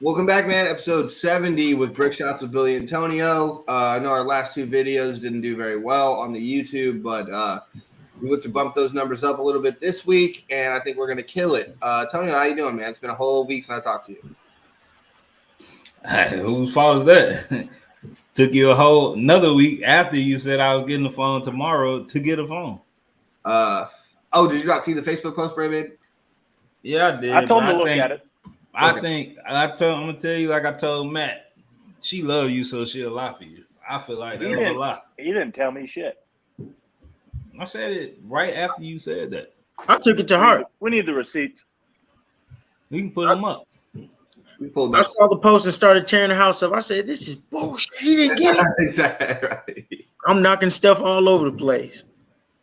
Welcome back, man. Episode 70 with Brick Shots with Billy Antonio. I know our last two videos didn't do very well on the YouTube, but we look to bump those numbers up a little bit this week, and I think we're going to kill it. Tony, how you doing, man? It's been a whole week since I talked to you. Whose fault is that? Took you another week after you said I was getting the phone tomorrow to get a phone. Did you not see the Facebook post, Brayman? Yeah, I did. I told him to look at it. I'm gonna tell you like I told Matt. She loves you, so she'll lie for you. I feel like that was a lie. He didn't tell me shit. I said it right after you said that. I took it to heart. We need the receipts. We can put them up. I saw the post and started tearing the house up. I said, "This is bullshit. He didn't get it." Exactly right. I'm knocking stuff all over the place.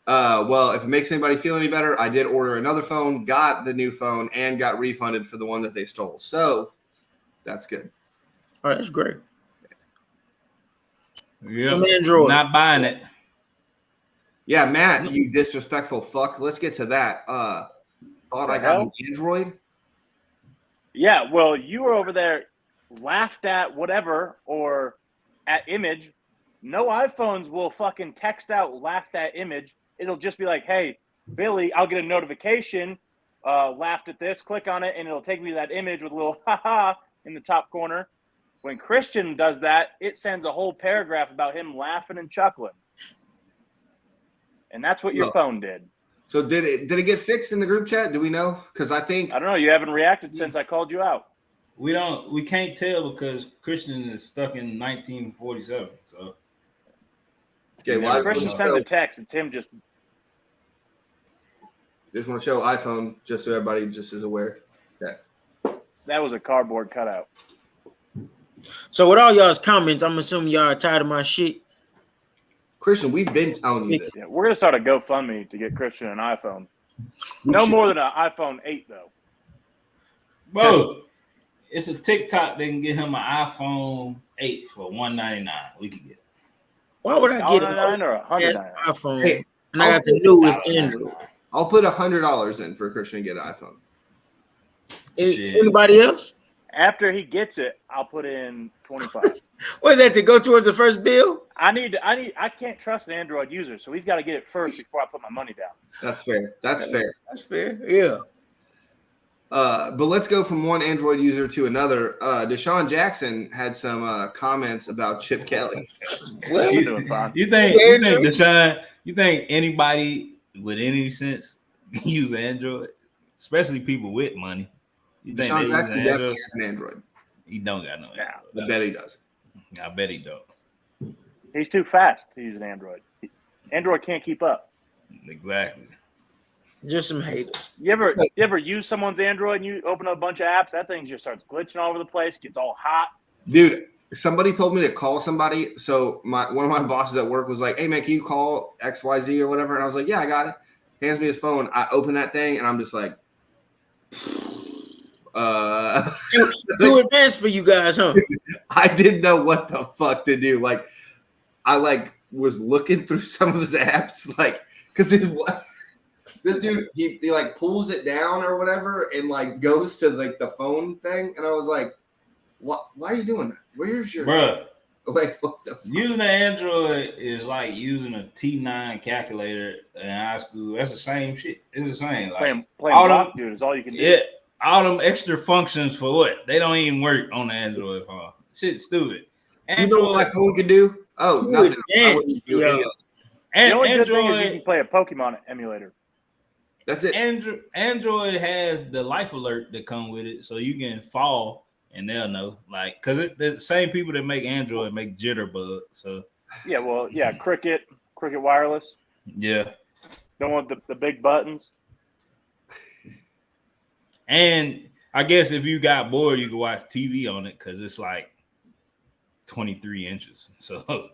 Well, if it makes anybody feel any better, I did order another phone, got the new phone, and got refunded for the one that they stole. So that's good. All right, that's great. Yeah, Android. Not buying it. Yeah, Matt, you disrespectful fuck. Let's get to that. Thought I got an Android. Yeah, well, you were over there, laughed at whatever, or at image. No iPhones will fucking text out laughed at image. It'll just be like, hey, Billy, I'll get a notification, laughed at this, click on it, and it'll take me to that image with a little ha-ha in the top corner. When Christian does that, it sends a whole paragraph about him laughing and chuckling. And that's what your phone did. So did it get fixed in the group chat? Do we know? Because I don't know. You haven't reacted since I called you out. We can't tell because Christian is stuck in 1947. So okay, well, Christian sends a text. It's him just want to show iPhone just so everybody just is aware. That was a cardboard cutout. So with all y'all's comments, I'm assuming y'all are tired of my shit. Christian, we've been telling you this. Yeah, we're gonna start a GoFundMe to get Christian an iPhone. No more than an iPhone 8 though. Bro, it's a TikTok. They can get him an iPhone 8 for $199. We can get it. Why would I get an or $100 iPhone? Hey, and I got the newest Android. I'll put $100 in for Christian to get an iPhone. Anybody else? After he gets it, I'll put in 25. What is that to go towards the first bill? I can't trust an Android user, so he's got to get it first before I put my money down. That's fair. That's fair. Yeah. But let's go from one Android user to another. Deshaun Jackson had some comments about Chip Kelly. You think Deshaun? You think anybody with any sense use Android, especially people with money? You think Deshaun Jackson definitely has an Android. He don't got no Android. I bet he does. I bet he don't. He's too fast to use an Android. Android can't keep up. Exactly. Just some haters. You ever use someone's Android and you open up a bunch of apps? That thing just starts glitching all over the place, gets all hot. Dude, somebody told me to call somebody. So one of my bosses at work was like, "Hey man, can you call XYZ or whatever?" And I was like, "Yeah, I got it." Hands me his phone. I open that thing and I'm just like, too advanced for you guys, huh? I didn't know what the fuck to do. Like, I was looking through some of his apps, because this dude he pulls it down or whatever and goes to the phone thing, and I was like, "What? Why are you doing that? Where's your bruh?" What the fuck? Using an Android is like using a T9 calculator in high school. That's the same shit. It's the same. Playing block, dude, is all you can do. Yeah. All them extra functions for what? They don't even work on the Android phone. Shit's stupid. Android, you know what my phone can do? Oh, nothing. The only good thing is you can play a Pokemon emulator. That's it. Android has the life alert that come with it, so you can fall and they'll know. Because the same people that make Android make Jitterbug. So Cricket Wireless. Yeah. Don't want the big buttons. And I guess if you got bored, you can watch TV on it because it's 23 inches. So,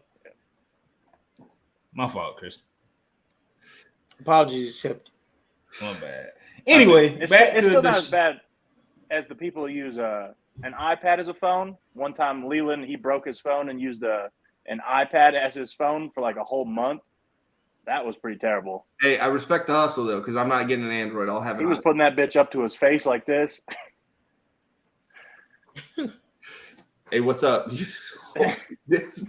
my fault, Chris. Apologies accepted. My bad. Anyway, it's still not as bad as the people who use an iPad as a phone. One time, Leland, he broke his phone and used an iPad as his phone for a whole month. That was pretty terrible. Hey, I respect the hustle though, because I'm not getting an Android. I'll have it. He was putting that bitch up to his face like this. Hey, what's up? This fucking. That's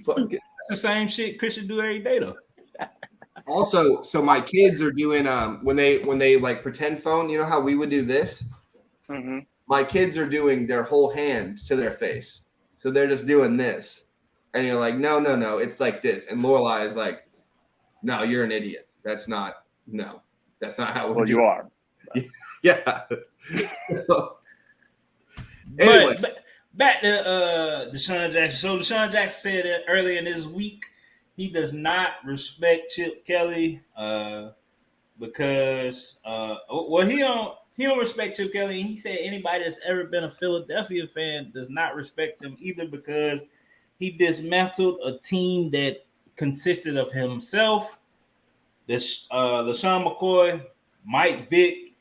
the same shit Christian do every day though. Also, so my kids are doing when they like pretend phone. You know how we would do this? Mm-hmm. My kids are doing their whole hand to their face, so they're just doing this, and you're like, no, it's like this, and Lorelai is like, no, you're an idiot. That's not how we're doing. You are. Yeah. So, anyway. But back to DeSean Jackson. So DeSean Jackson said that earlier in this week he does not respect Chip Kelly because he don't respect Chip Kelly. And he said anybody that's ever been a Philadelphia fan does not respect him either because he dismantled a team that consisted of himself, LaShawn McCoy, Mike Vick,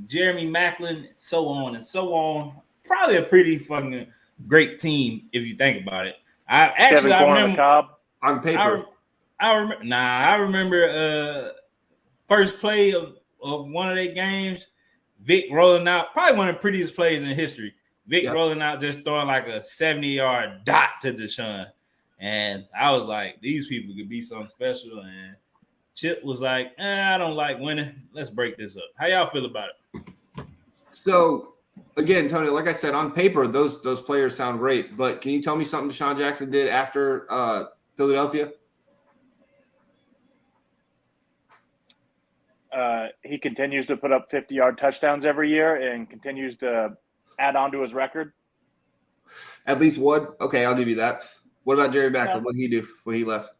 Jeremy Maclin, so on and so on. Probably a pretty fucking great team if you think about it. I remember Cobb. On paper. I remember first play of one of their games, Vic rolling out, probably one of the prettiest plays in history. Vic rolling out, just throwing like a 70-yard dot to DeSean. And I was like, these people could be something special. And Chip was like, I don't like winning. Let's break this up. How y'all feel about it? So, again, Tony, like I said, on paper, those players sound great. But can you tell me something DeSean Jackson did after Philadelphia? He continues to put up 50-yard touchdowns every year and continues to add on to his record. At least one? Okay, I'll give you that. What about Jerry Maclin? What did he do when he left?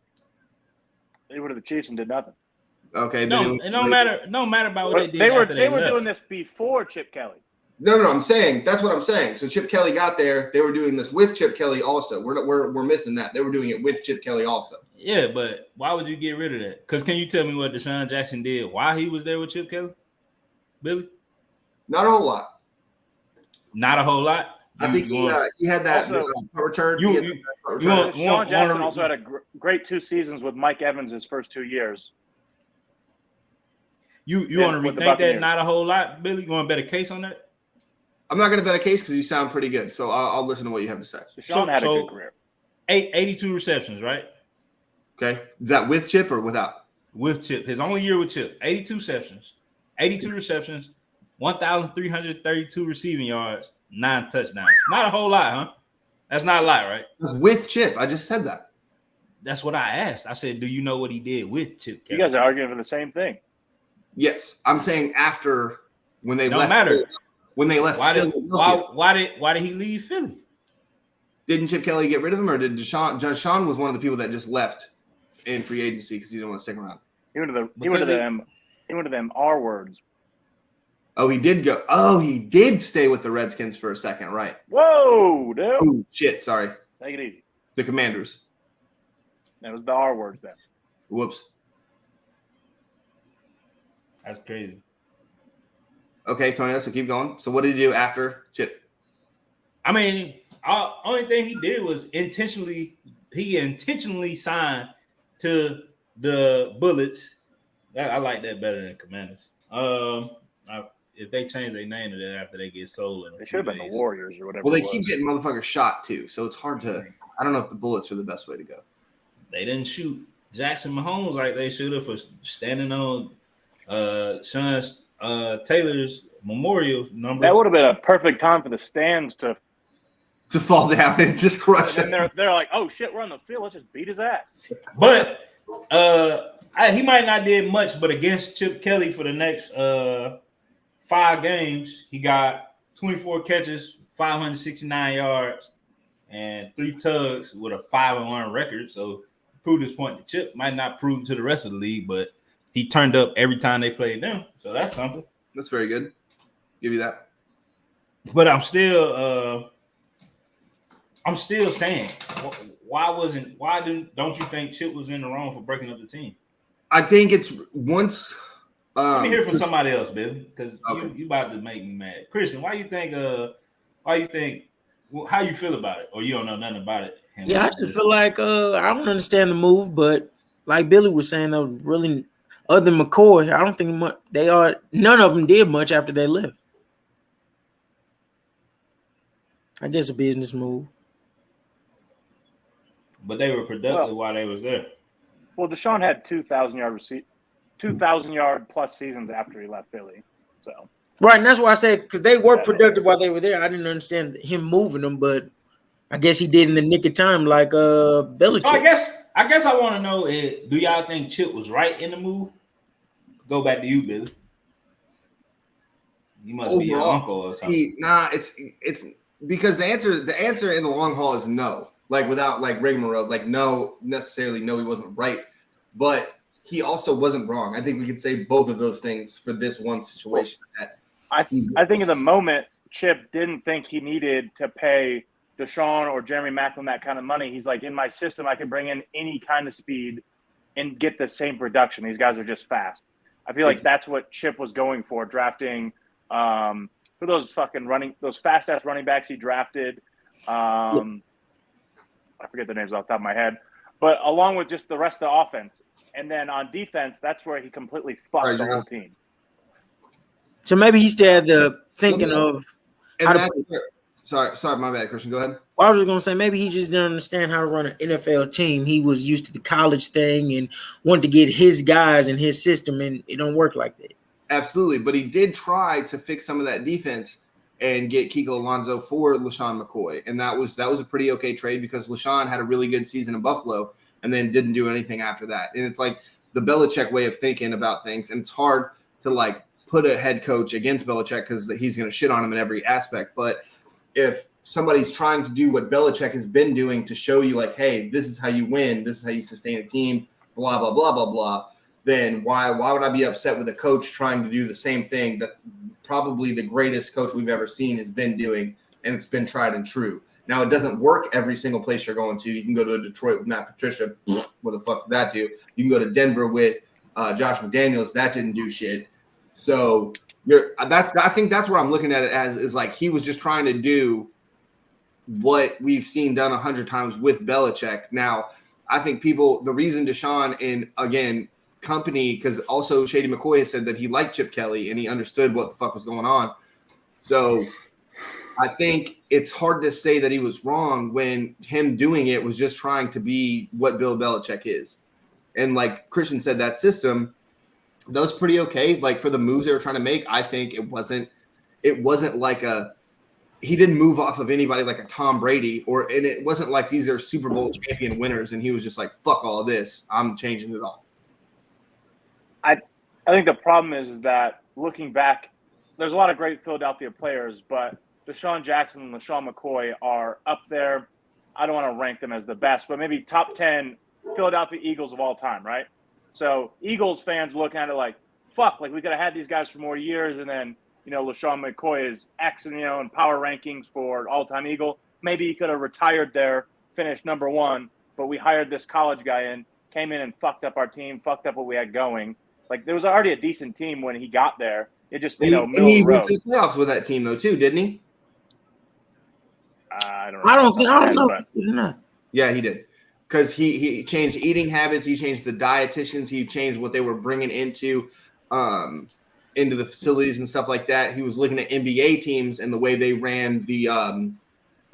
He went to the Chiefs and did nothing. Okay. No matter about what they did. They were doing this before Chip Kelly. No, I'm saying that's what I'm saying. So Chip Kelly got there. They were doing this with Chip Kelly also. We're missing that. They were doing it with Chip Kelly also. Yeah, but why would you get rid of that? Because can you tell me what DeSean Jackson did while he was there with Chip Kelly? Billy? Not a whole lot. Not a whole lot. I think he had that return. DeSean Jackson also had a great 2 seasons with Mike Evans his first 2 years. You want to rethink that? Not a whole lot, Billy? You want to bet a case on that? I'm not going to bet a case because you sound pretty good. So I'll listen to what you have to say. DeSean had a good career. 82 receptions, right? Okay. Is that with Chip or without? With Chip. His only year with Chip. 82 receptions, 1,332 receiving yards, 9 touchdowns. Not a whole lot, huh? That's not a lot, right? It's with Chip. I just said that. That's what I asked. I said, do you know what he did with Chip Kelly? You guys are arguing for the same thing. Yes. I'm saying after when they left. Don't matter. When they left. Why did he leave Philly? Didn't Chip Kelly get rid of him, or did DeSean was one of the people that just left in free agency because he didn't want to stick around? He went to them R words. Oh, he did go. Oh, he did stay with the Redskins for a second, right? Whoa, dude. Oh, shit. Sorry. Take it easy. The Commanders. That was the R words then. Whoops. That's crazy. Okay, Tony, so keep going. So what did he do after Chip? I mean, only thing he did was intentionally signed to the Bullets. I like that better than Commanders. If they change their name to that after they get sold, they should have been the Warriors or whatever. Well, they keep getting motherfuckers shot too, so it's hard to. I don't know if the Bullets are the best way to go. They didn't shoot Jackson Mahomes like they should have for standing on Sean Taylor's memorial number. That would have been a perfect time for the stands to fall down and just crush it. And they're like, oh shit, we're on the field. Let's just beat his ass. But he might not did much, but against Chip Kelly for the next 5 games, he got 24 catches, 569 yards, and 3 tugs with a 5-1 record. So proved his point to Chip. Might not prove to the rest of the league, but he turned up every time they played them. So that's something. That's very good. Give you that. But I'm still saying, don't you think Chip was in the wrong for breaking up the team? I think it's once. Let me hear from somebody else, Billy, because you about to make me mad. Christian, why you think? How you feel about it, or you don't know nothing about it? Yeah, I just feel like I don't understand the move, but like Billy was saying, though, really, other than McCoy, I don't think none of them did much after they left. I guess a business move. But they were productive while they was there. Well, Deshaun had 2,000 yard plus seasons after he left Philly. So Right, and that's why I said because they were productive while they were there. I didn't understand him moving them, but I guess he did in the nick of time, like Belichick. So I guess I want to know do y'all think Chip was right in the move? Go back to you, Billy. You must be your uncle or something. It's because the answer in the long haul is no. Like without like rigmarole, like no, necessarily no, he wasn't right, but he also wasn't wrong. I think we could say both of those things for this one situation. I think in the moment, Chip didn't think he needed to pay Deshaun or Jeremy Maclin that kind of money. He's like, in my system, I can bring in any kind of speed and get the same production. These guys are just fast. I feel like that's what Chip was going for, drafting for those fast ass running backs he drafted. I forget the names off the top of my head, but along with just the rest of the offense. And then on defense, that's where he completely fucked the whole team. So maybe he still had the thinking of. Sorry, my bad, Christian. Go ahead. Well, I was just gonna say maybe he just didn't understand how to run an NFL team. He was used to the college thing and wanted to get his guys in his system, and it don't work like that. Absolutely, but he did try to fix some of that defense and get Kiko Alonso for LaShawn McCoy, and that was a pretty okay trade because LaShawn had a really good season in Buffalo and then didn't do anything after that. And it's like the Belichick way of thinking about things, and it's hard to like put a head coach against Belichick because he's going to shit on him in every aspect. But if somebody's trying to do what Belichick has been doing to show you like, hey, this is how you win, this is how you sustain a team, blah, blah, blah, blah, blah, then why would I be upset with a coach trying to do the same thing that probably the greatest coach we've ever seen has been doing, and it's been tried and true. Now, it doesn't work every single place you're going to. You can go to Detroit with Matt Patricia. What the fuck did that do? You can go to Denver with Josh McDaniels. That didn't do shit. So I think that's where I'm looking at it as is like he was just trying to do what we've seen done 100 times with Belichick. Now, I think the reason Deshaun and again company, because also Shady McCoy has said that he liked Chip Kelly and he understood what the fuck was going on. So I think it's hard to say that he was wrong when him doing it was just trying to be what Bill Belichick is. And like Christian said, that system, that was pretty okay. Like for the moves they were trying to make, I think it wasn't like he didn't move off of anybody like a Tom Brady, and it wasn't like these are Super Bowl champion winners and he was just like, fuck all of this, I'm changing it all. I think the problem is that looking back, there's a lot of great Philadelphia players, but Deshaun Jackson and LaShawn McCoy are up there. I don't want to rank them as the best, but maybe top 10 Philadelphia Eagles of all time, right? So Eagles fans look at it like, fuck, like we could have had these guys for more years, and then, LaShawn McCoy is X, in power rankings for all-time Eagle. Maybe he could have retired there, finished number one, but we hired this college guy came in and fucked up our team, fucked up what we had going. Like, there was already a decent team when he got there. It just, middle of the road. He went to the playoffs with that team, though, too, didn't he? I don't know. Yeah, he did. Because he changed eating habits. He changed the dietitians. He changed what they were bringing into the facilities and stuff like that. He was looking at NBA teams and the way they ran the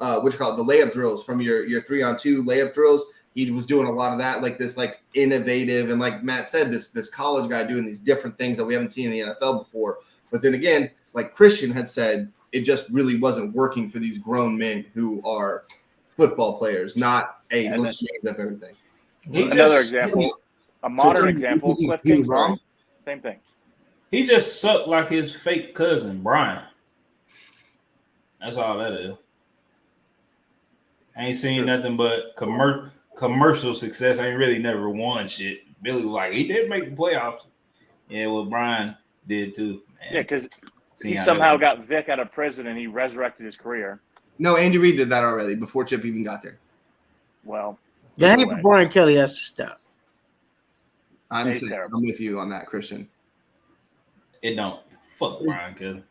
the layup drills from your 3-on-2 layup drills. He was doing a lot of that, like this, like innovative, and like Matt said, this college guy doing these different things that we haven't seen in the NFL before. But then again, like Christian had said, it just really wasn't working for these grown men who are football players, not let's change up everything. Another example, a modern example, Cliff Kingsbury, same thing. He just sucked like his fake cousin, Brian. That's all that is. I ain't seen nothing but commercial success. I ain't really never won shit. Billy was like, he did make the playoffs. Yeah, well, Brian did too. Man. Yeah, because he somehow got Vic out of prison and he resurrected his career. No, Andy Reid did that already before Chip even got there. Well, the hate for Brian Kelly has to stop. I'm with you on that, Christian. It don't. Fuck Brian Kelly.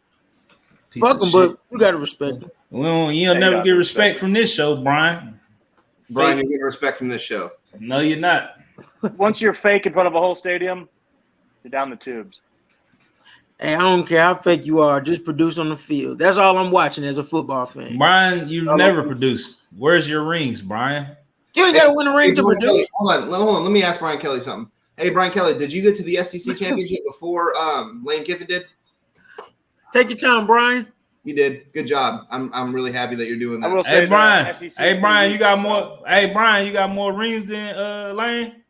Fuck him, but you gotta respect him. Well, you'll never get respect from this show, Brian. Brian, you get respect from this show. No, you're not. Once you're fake in front of a whole stadium, you're down the tubes. Hey, I don't care how fake you are. Just produce on the field. That's all I'm watching as a football fan. Brian, you've never produced. Where's your rings, Brian? You ain't got to win a ring to Brian Kelly, produce. hold on. Let me ask Brian Kelly something. Hey, Brian Kelly, did you get to the SEC championship before Lane Kiffin did? Take your time, Brian. You did. Good job. I'm really happy that you're doing I that. will say Hey Brian. SEC Hey Brian, you got so- more. Hey Brian, you got more rings than Lane.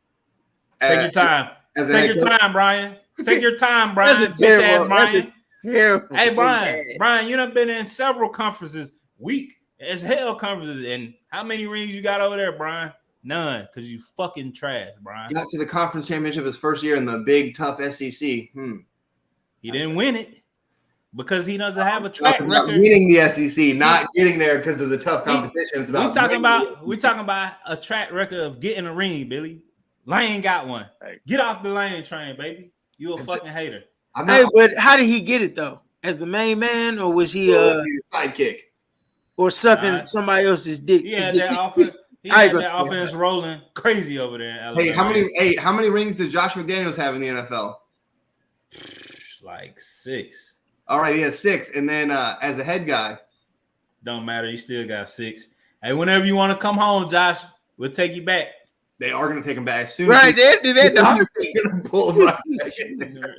Take your time. As a Take head your coach? time, Brian. Take your time, Brian. That's a Bitch ass terrible. Brian. Terrible. Hey Brian, Yes. Brian, you done been in several conferences, weak as hell conferences, and how many rings you got over there, Brian? None, because you fucking trash, Brian. Got to the conference championship his first year in the big tough SEC. He didn't win it because he doesn't have a track Talking about record. winning the SEC, not getting there because of the tough competition. It's about We talking about a track record of getting a ring, Billy. Lane got one. Hey. Get off the Lane train, baby. You a fucking hater. I'm Hey, not but how did he get it though? As the main man, or was he sidekick. or sucking somebody else's dick? He had that offense. He I had ain't that gonna say offense rolling crazy over there in Alabama. Hey, how many rings does Josh McDaniels have in the NFL? Like 6. All right, he has 6. And then as a head guy, Don't matter. He still got 6. Hey, whenever you want to come home, Josh, we'll take you back. they are going to take him back as soon Right, as they do that, dog. they're going to pull him right back in there.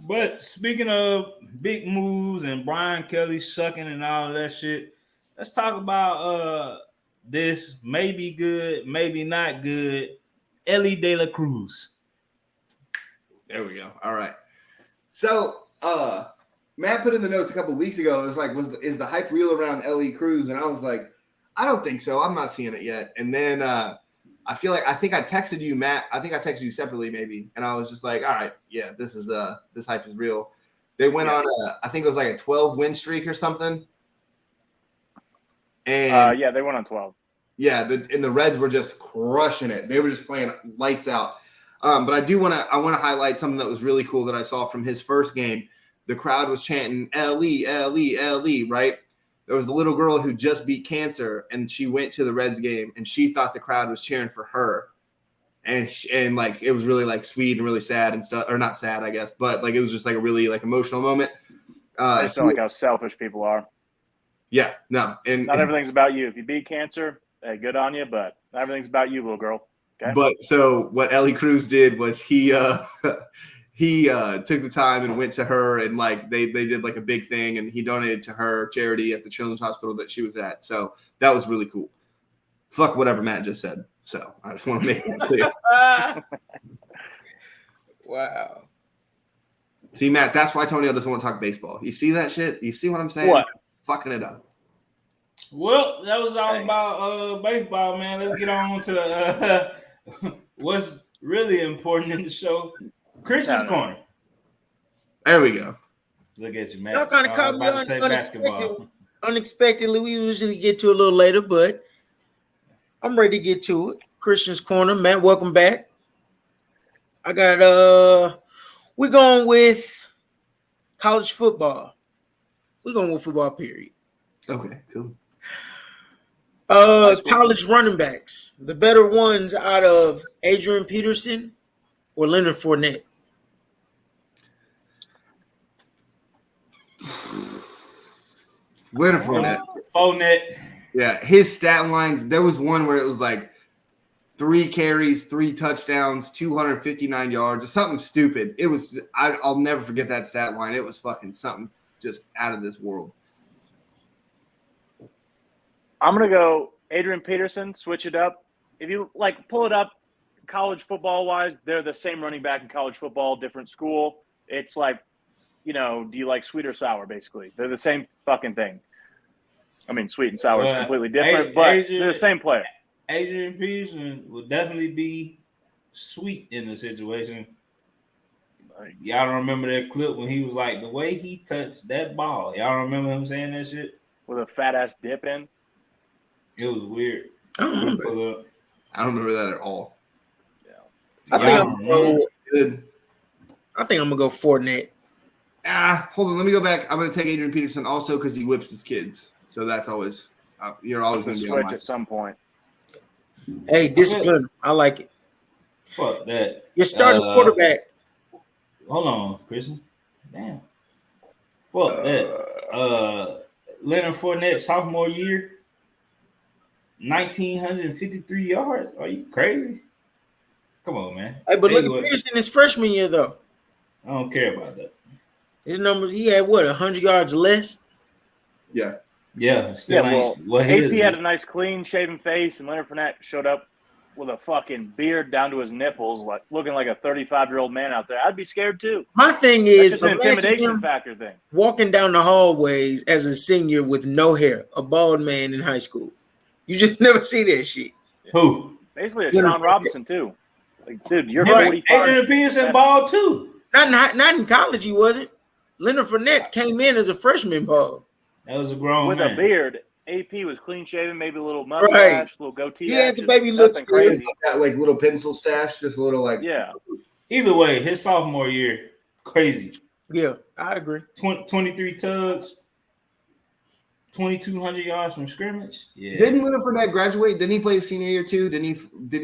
But speaking of big moves and Brian Kelly sucking and all of that shit, let's talk about this maybe good, maybe not good. Ellie De La Cruz. There we go. All right. So Matt put in the notes a couple weeks ago. It was like, is the hype real around Ellie Cruz? And I was like, I don't think so. I'm not seeing it yet. And then I think I texted you, Matt. I think I texted you separately, maybe. And I was just like, all right, yeah, this hype is real. They went on I think it was like a 12-win streak or something. And yeah, they went on 12. yeah, the Reds were just crushing it. They were just playing lights out. But I want to highlight something that was really cool that I saw from his first game. The crowd was chanting L-E, L-E, L-E, right? There was a little girl who just beat cancer, and she went to the Reds game, and she thought the crowd was cheering for her. And like it was really like sweet and really sad and stuff, or not sad, I guess, but like it was just like a really like emotional moment. I just don't like how selfish people are. Yeah, no, and Not everything's about you. If you beat cancer, hey, good on you, but not everything's about you, little girl. Okay? But so what Ellie Cruz did was he took the time and went to her, and like they did like a big thing, and he donated to her charity at the children's hospital that she was at. So that was really cool. Fuck whatever Matt just said. So I just want to make that clear. Wow. See, Matt, that's why Tonio doesn't want to talk baseball. You see that shit? You see what I'm saying? What? Fucking it up. Well, that was all about baseball, man. Let's get on to what's really important in the show. Christian's Corner. There we go. Look at you, man. Y'all kind of caught me unexpectedly. We usually get to a little later, but I'm ready to get to it. Christian's Corner, Matt, welcome back. I got we're going with college football. We're going with football, period. Okay, cool. College running backs. The better ones out of Adrian Peterson or Leonard Fournette. Leonard Fournette. Fournette. Yeah, his stat lines. There was one where it was like 3 carries, 3 touchdowns, 259 yards, or something stupid. It was. I'll never forget that stat line. It was fucking something just out of this world. I'm gonna go Adrian Peterson. Switch it up. If you like, pull it up. College football wise, they're the same running back in college football, different school. It's like, do you like sweet or sour? Basically, they're the same fucking thing. I mean, sweet and sour is completely different, but they're the same player. Adrian Peterson would definitely be sweet in the situation. Y'all don't remember that clip when he was like, the way he touched that ball. Y'all remember him saying that shit? With a fat ass dip in. It was weird. I don't remember that at all. I think I'm gonna go Fournette. Hold on. Let me go back. I'm going to take Adrian Peterson also because he whips his kids. So that's always you're always going to be on switch my at some point. Hey, discipline. I like it. Fuck that. Your starting quarterback. Hold on, Christian. Damn. Fuck that. Leonard Fournette, sophomore year, 1,953 yards. Are you crazy? Come on, man. Hey, but look at Peterson his freshman year though. I don't care about that. His numbers, he had what, 100 yards less? Yeah. Yeah, still ain't what he AP is. had a nice clean shaven face, and Leonard Fournette showed up with a fucking beard down to his nipples, like looking like a 35-year-old man out there. I'd be scared too. My thing That's is just an intimidation factor thing. walking down the hallways as a senior with no hair, a bald man in high school. You just never see that shit. Who? Basically a Leonard Sean Robinson too. Like, dude, you're Right. 45. Adrian Peterson ball too. Not in college, he wasn't. Leonard Fournette came in as a freshman ball. That was a grown with man. a beard. AP was clean shaven, maybe a little mustache, a little goatee. He had the action, baby look nothing still. crazy. That like little pencil stash, just a little like Yeah. Either way, his sophomore year, crazy. Yeah, I agree. 23 tugs, 2,200 yards from scrimmage. Yeah. Didn't Leonard Fournette graduate? Didn't he play his senior year too? Didn't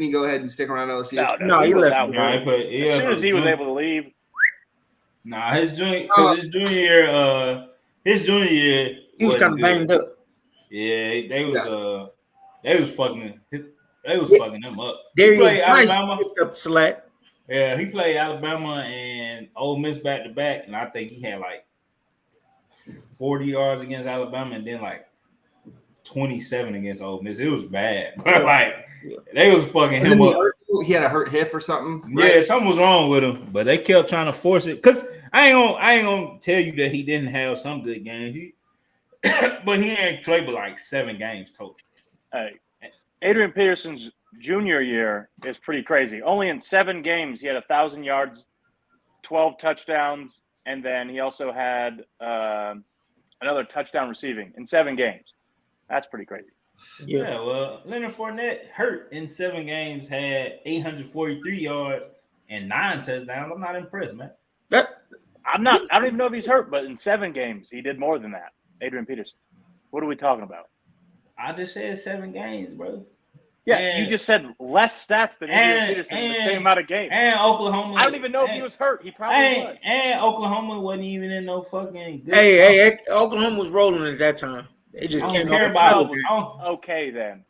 he go ahead and stick around LSU? No, he was left. out Nah, early. As soon as he was able to leave, Nah, his junior year, He was kind of banged up. Yeah, they was fucking him up. Darius played Nice Alabama. picked up the slack. Yeah, he played Alabama and Ole Miss back to back, and I think he had like 40 yards against Alabama and then like 27 against Ole Miss. It was bad. Like they was fucking him up. He had a hurt hip or something. Yeah, something was wrong with him, but they kept trying to force it. Cause I ain't gonna tell you that he didn't have some good games. But he ain't played but like 7 games total. hey, Adrian Peterson's junior year is pretty crazy. Only in 7 games he had 1,000 yards, 12 touchdowns, and then he also had another touchdown receiving in 7 games. That's pretty crazy. Yeah, well, Leonard Fournette hurt in 7 games, had 843 yards and 9 touchdowns. I'm not impressed, man. I don't even know if he's hurt, but in 7 games he did more than that. Adrian Peterson. What are we talking about? I just said 7 games, bro. Yeah, And- you just said less stats than Adrian Peterson in the same amount of games. And Oklahoma. I don't even know if he was hurt. He probably was. And Oklahoma wasn't even in no fucking good. Hey, Oklahoma was rolling at that time. They just I can't don't care about it. Okay, then.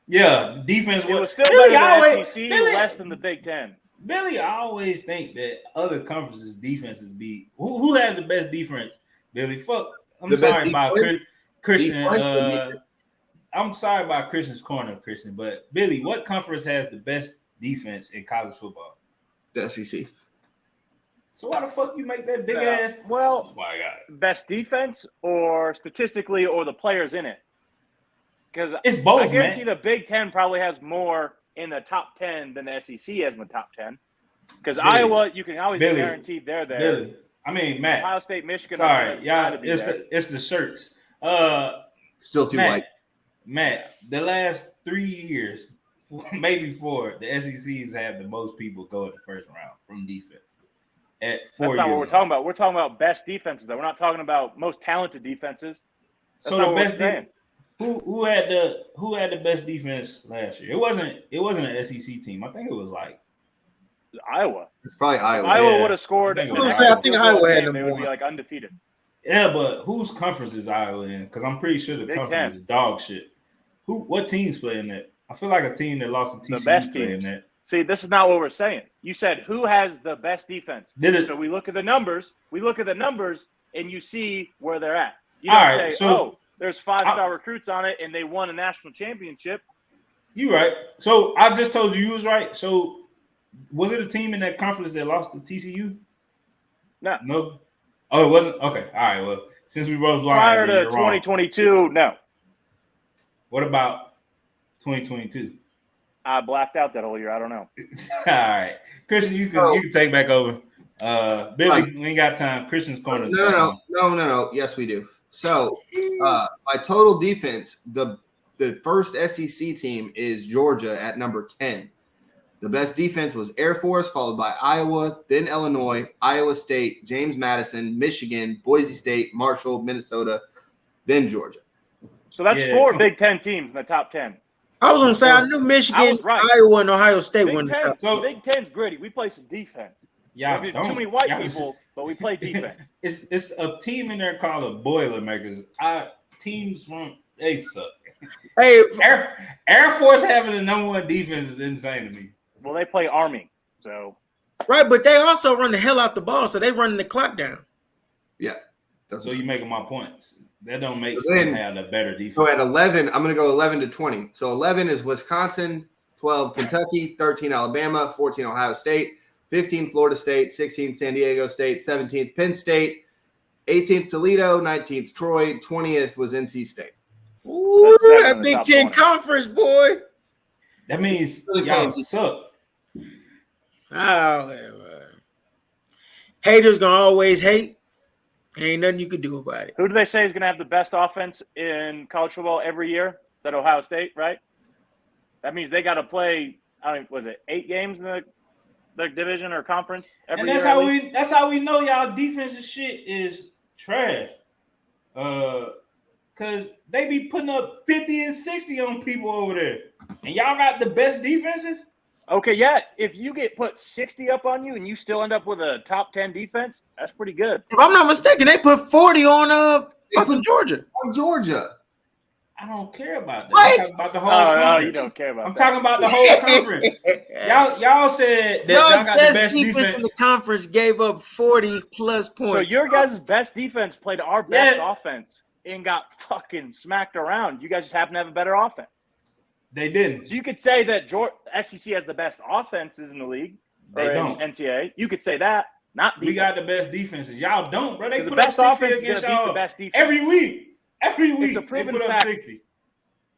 Yeah, defense It was was still Billy better than always- SEC, Billy- less than the Big Ten. Billy, I always think that other conferences' defenses be who has the best defense. Billy, fuck. I'm The best sorry about defense? Christian. Defense or defense? I'm sorry about Christian's corner, Christian. But Billy, what conference has the best defense in college football? The SEC. So why the fuck you make that big ass? Well, Oh my God, best defense or statistically or the players in it? Because it's both, I guarantee man. the Big Ten probably has more in the top 10 than the SEC has in the top 10. Because Billy. Iowa, you can always Billy. guarantee they're there. Billy, I mean Matt. Ohio State, Michigan. Sorry, are y'all. to be It's there. the shirts. Still too white. Matt, the last 3 years, maybe 4, the SECs have the most people go in the first round from defense. At 4 That's years. not what we're talking about. We're talking about best defenses, though. We're not talking about most talented defenses. That's So not the what we're best saying. who had the best defense last year? It wasn't an SEC team. I think it was like Iowa. It's probably Iowa. Iowa Yeah. would have scored. I think an it was extra Iowa. I think field goal Iowa had game, them They would be won. like undefeated. yeah, but whose conference is Iowa in? Because I'm pretty sure the Big conference Ten. is dog shit. What teams play in that? I feel like a team that lost to TCU best play in teams. that. See, this is not what we're saying. You said who has the best defense. Did it? So we look at the numbers. And you see where they're at. You don't All right, say, so- "Oh, there's 5-star recruits on it, and they won a national championship." You right. So I just told you was right. So was it a team in that conference that lost to TCU? No. No. Oh, it wasn't. Okay. All right. Well, since we both lying, Prior then to you're wrong. 2022, no. What about 2022? I blacked out that whole year. I don't know. All right, Christian, you can take back over. Billy, we ain't got time. Christian's corner. No. Yes, we do. So, by total defense, the first SEC team is Georgia at number 10. The best defense was Air Force, followed by Iowa, then Illinois, Iowa State, James Madison, Michigan, Boise State, Marshall, Minnesota, then Georgia. So that's Yeah, 4 come- Big Ten teams in the top 10. I was gonna say I knew Michigan, was right. Iowa, and Ohio State Big won the Ten, top. So- Big Ten's gritty. We play some defense. Y'all There's don't. too many white Y'all people, but we play defense. It's a team in there called the Boilermakers. Teams from they suck. Hey, Air Force having the number one defense is insane to me. Well, they play Army, so right, but they also run the hell out the ball, so they running the clock down. Yeah. That's So you making my points. That don't make So then- them have the better defense. So at 11, I'm going to go 11 to 20. So 11 is Wisconsin, 12 Kentucky, 13 Alabama, 14 Ohio State, 15 Florida State, 16 San Diego State, 17th Penn State, 18th Toledo, 19th Troy, 20th was NC State. Ooh, So that's 7 that in the Big top Ten 20. conference, boy. That means Really y'all crazy. suck. Oh, haters gonna always hate. Ain't nothing you could do about it. who do they say is going to have the best offense in college football every year? That Ohio State, right? That means they got to play. I don't know, was it 8 games in the division or conference every And year? that's how we know y'all defensive shit is trash. Cause they be putting up 50 and 60 on people over there. And y'all got the best defenses? Okay, yeah. If you get put 60 up on you and you still end up with a top 10 defense, that's pretty good. If I'm not mistaken, they put 40 on fucking Georgia. On Georgia. I don't care about that. What? I'm talking about the whole Oh, no, conference. you don't care about I'm that. talking about the whole conference. Y'all said that y'all got the best in defense. the conference gave up 40 plus So points. your guys' best defense played our best Yeah. offense and got fucking smacked around. You guys just happen to have a better offense. They didn't. So you could say that SEC has the best offenses in the league. They or in don't. NCAA. You could say that. Not defense. We got the best defenses. Y'all don't, bro. They The put best up 60 offense is against gonna beat the y'all best defense. every week. Every week a they proven put up fact. 60.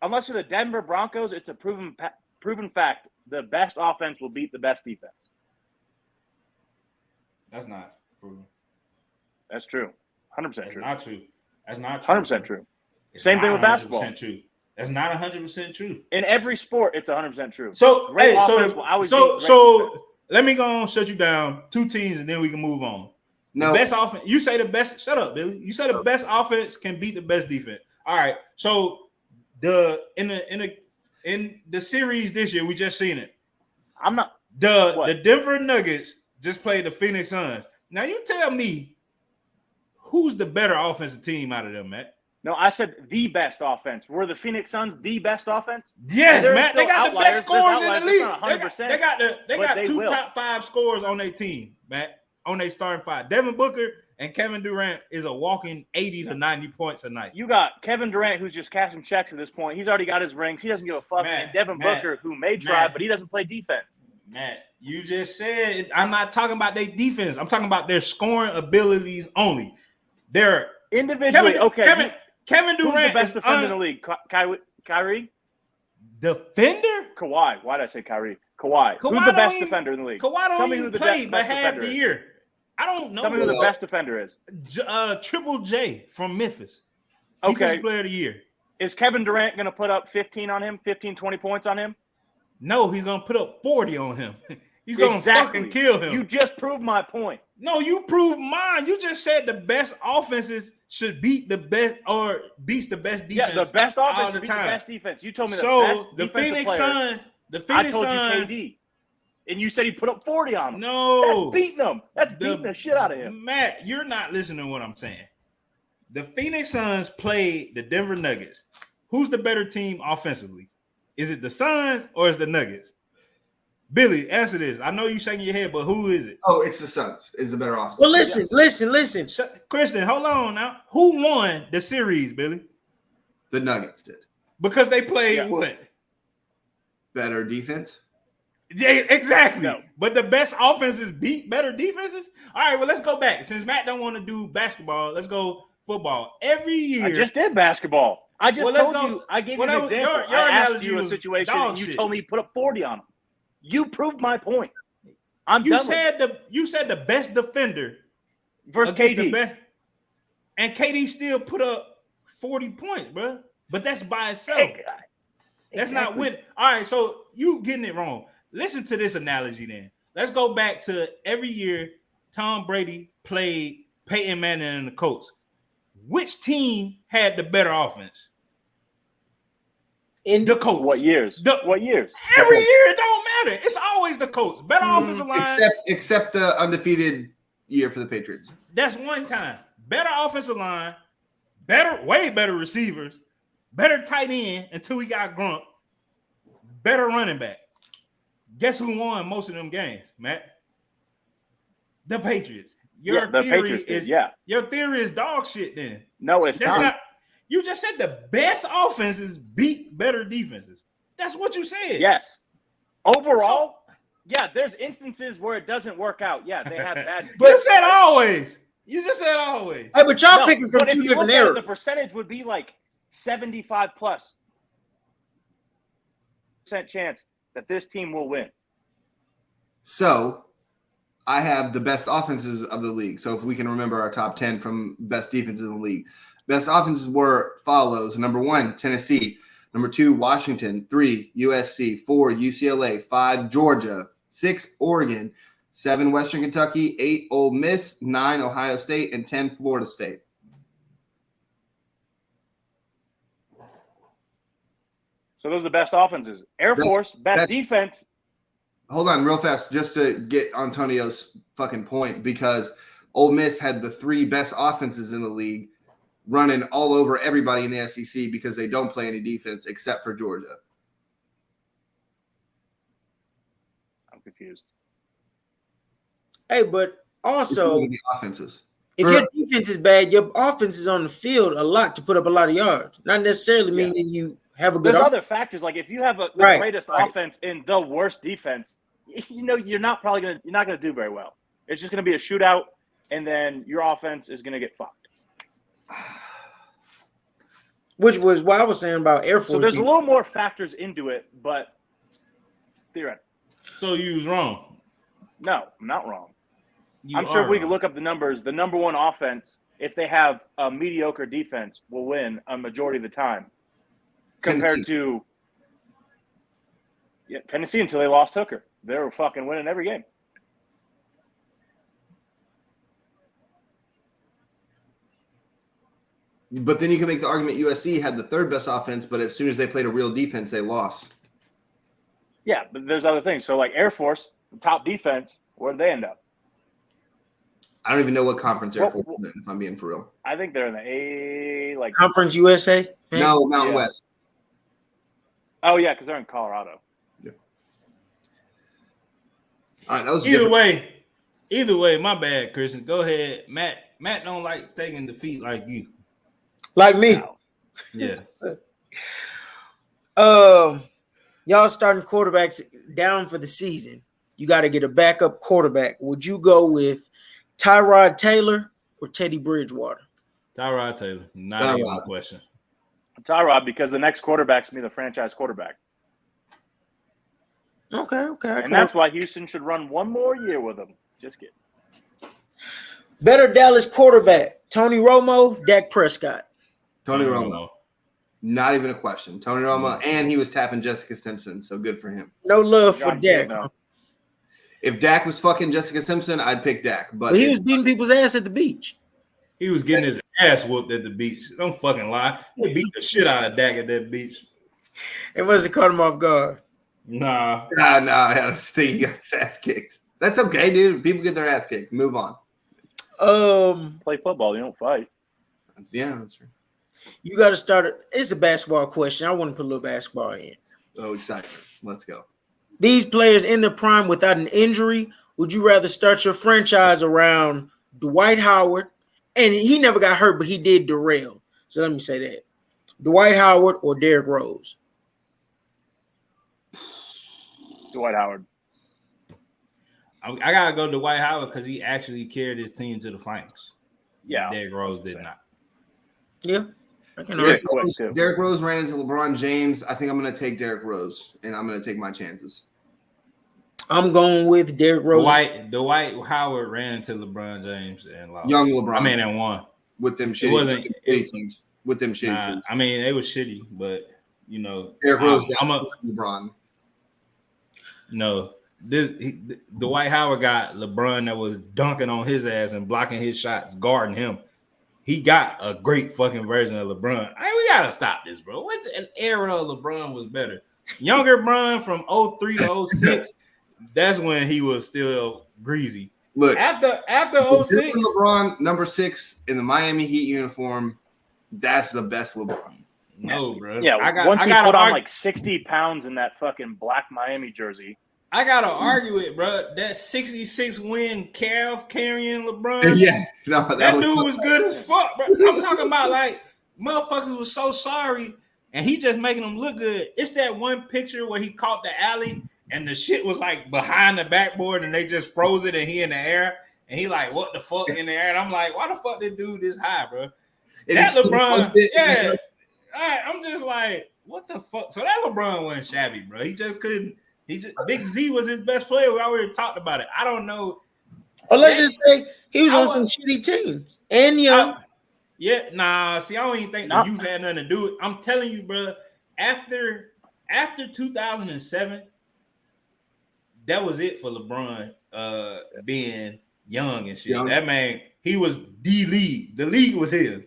Unless you're the Denver Broncos, it's a proven fact. The best offense will beat the best defense. That's not proven. That's true. 100% That's true. not true. That's not true. 100% true. It's Same not thing with 100% basketball. True. That's not 100% true. In every sport, it's 100% true. So, Great hey, offense will always beat great defense. so let me go on, shut you down. 2 teams, and then we can move on. No. The best offense. You say the best. Shut up, Billy. You say the best offense can beat the best defense. All right. So in the series this year, we just seen it. I'm not. The Denver Nuggets just played the Phoenix Suns. Now you tell me who's the better offensive team out of them, Matt? No, I said the best offense. Were the Phoenix Suns the best offense? Yes, There's Matt. They still got the best outliers. scores in the There's league. outliers. It's not 100%, They but got they 2 will. top 5 scores on their team, Matt. On their starting 5. Devin Booker and Kevin Durant is a walking 80 to 90 points a night. You got Kevin Durant, who's just cashing checks at this point. He's already got his rings. He doesn't give a fuck. Matt, And Devin Matt, Booker, who may try, Matt. but he doesn't play defense. Matt, you just said I'm not talking about their defense. I'm talking about their scoring abilities only. They're Individually, Kevin who's Durant the best is defender in the league? Kyrie? defender. Kawhi. Why did I say Kyrie? Kawhi. Who's Kawhi the don't best even- defender in the league? Kawhi Tell don't me who even the play but best half defender the is. year. I don't know. Tell me who the Well, best defender is. Triple J from Memphis. Defensive Okay. player of the year. Is Kevin Durant going to put up 15 on him, 15, 20 points on him? No, he's gonna put up 40 on him. He's gonna fucking kill him. You just proved my point. No, you proved mine. You just said the best offenses should beat the best or beats the best defense. Yeah, the best all offense the beat time. the best defense. You told me the So best the defensive Phoenix player. Suns, the I Phoenix told Suns. you KD. And you said he put up 40 on him. No, That's beating him. That's beating the shit out of him. Matt, you're not listening to what I'm saying. The Phoenix Suns played the Denver Nuggets. Who's the better team offensively? Is it the Suns or is the Nuggets? Billy, answer this. I know you shaking your head, but who is it? Oh, it's the Suns. Is the better offense. Well, listen. Kristen, hold on now. Who won the series, Billy? The Nuggets did. Because they played what? Better defense. Yeah, exactly. No. But the best offenses beat better defenses. All right, well, let's go back. Since Matt don't want to do basketball, let's go football. Every year, I just did basketball. I just Well, let's told go. you. I gave Well, you an that was- example. your I asked analogy you a was situation, dog and you shit. told me you put up 40 on him. You proved my point. I'm you done with said the best defender it. Versus against KD. the best, and KD still put up 40 points, bro. But that's by itself. That's not win. All right, so you getting it wrong. Listen to this analogy then. Let's go back to every year Tom Brady played Peyton Manning and the Colts. Which team had the better offense? In The Colts. What years? What years? Every year it don't matter. It's always the Colts. Better offensive line. Except the undefeated year for the Patriots. That's one time. Better offensive line, way better receivers, better tight end until we got Grunt, better running back. Guess who won most of them games, Matt? The Patriots. Your theory is dog shit then. No, it's not. You just said the best offenses beat better defenses. That's what you said. Yes. Overall, there's instances where it doesn't work out. Yeah, they have bad. You said always. You just said always. Hey, but y'all picking from two different eras. The percentage would be like 75 plus % chance that this team will win. So I have the best offenses of the league. So if we can remember our top 10 from best defenses in the league. Best offenses were follows. Number 1, Tennessee. Number 2, Washington. 3, USC. 4, UCLA. 5, Georgia. 6, Oregon. 7, Western Kentucky. 8, Ole Miss. 9, Ohio State. And 10, Florida State. So those are the best offenses. Air Force, best defense. Hold on real fast just to get Antonio's fucking point, because Ole Miss had the 3 best offenses in the league running all over everybody in the SEC because they don't play any defense except for Georgia. I'm confused. Hey, but also the offenses. If your defense is bad, your offense is on the field a lot to put up a lot of yards. Not necessarily meaning you have a good. There's other factors, like if you have the greatest offense and the worst defense, you're not gonna do very well. It's just gonna be a shootout, and then your offense is gonna get fucked. Which was what I was saying about Air Force. So there's a little more factors into it, but theoretically. So you was wrong. No, I'm not wrong. I'm sure if we could look up the numbers, the number one offense, if they have a mediocre defense, will win a majority of the time. Compared to Tennessee until they lost Hooker. They were fucking winning every game. But then you can make the argument USC had the 3rd best offense, but as soon as they played a real defense, they lost. Yeah, but there's other things. So like Air Force, the top defense, where did they end up? I don't even know what conference Air Force is in, if I'm being for real. I think they're in the Conference USA? No, Mountain West. Oh, yeah, because they're in Colorado. Yeah. All right, that was either way, my bad, Christian. Go ahead. Matt don't like taking defeat like you. Like me. Wow. Yeah. Y'all starting quarterbacks down for the season. You got to get a backup quarterback. Would you go with Tyrod Taylor or Teddy Bridgewater? Tyrod Taylor. Not even a question. Tyrod, because the next quarterback's going to be the franchise quarterback. Okay. And that's why Houston should run one more year with him. Just kidding. Better Dallas quarterback, Tony Romo, Dak Prescott. Tony Romo. Not even a question. Tony Romo, and he was tapping Jessica Simpson, so good for him. No love for Dak. No. If Dak was fucking Jessica Simpson, I'd pick Dak. But he was beating people's ass at the beach. He was getting his ass whooped at the beach. Don't fucking lie. They beat the shit out of Dak at that beach. It must have caught him off guard. Nah. I think he got his ass kicked. That's okay, dude. People get their ass kicked. Move on. Play football. You don't fight. That's true. You got to start. It's a basketball question. I want to put a little basketball in. Oh, excited. Let's go. These players in their prime without an injury, would you rather start your franchise around Dwight Howard? And he never got hurt, but he did derail. So let me say that. Dwight Howard or Derrick Rose? Dwight Howard. I gotta go to Dwight Howard because he actually carried his team to the finals. Yeah. Derrick Rose did not. Yeah. Derrick Rose ran into LeBron James. I think I'm going to take Derrick Rose, and I'm going to take my chances. I'm going with Derrick Rose. Dwight Howard ran into LeBron James and lost. Young LeBron. And won. With them shitty teams. With them shitty teams. I mean, they were shitty, but, Derrick Rose got LeBron. No. Dwight Howard got LeBron that was dunking on his ass and blocking his shots, guarding him. he got a great fucking version of LeBron. We gotta stop this, bro. What's an era of LeBron was better? Younger LeBron from 03 to 06, that's when he was still greasy. Look, After the 06, different LeBron number 6 in the Miami Heat uniform, that's the best LeBron. no, bro. Yeah, once he put on like 60 pounds in that fucking black Miami jersey. I gotta argue it, bro. That 66 win calf carrying LeBron. Yeah, no, that dude was good as fuck, bro. I'm talking about like motherfuckers was so sorry, and he just making them look good. It's that one picture where he caught the alley and the shit was like behind the backboard and they just froze it and he in the air and he like, what the fuck in the air? And I'm like, why the fuck this dude this high, bro? And that LeBron, yeah. I'm just like, what the fuck? So that LeBron wasn't shabby, bro. He just couldn't. Big Z was his best player. We already talked about it. I don't know. Or let's just say he was on some shitty teams and young. Yeah, nah. See, I don't even think the youth had nothing to do with it. I'm telling you, bro. After 2007, that was it for LeBron. Being young and shit. That man, he was the league. The league was his.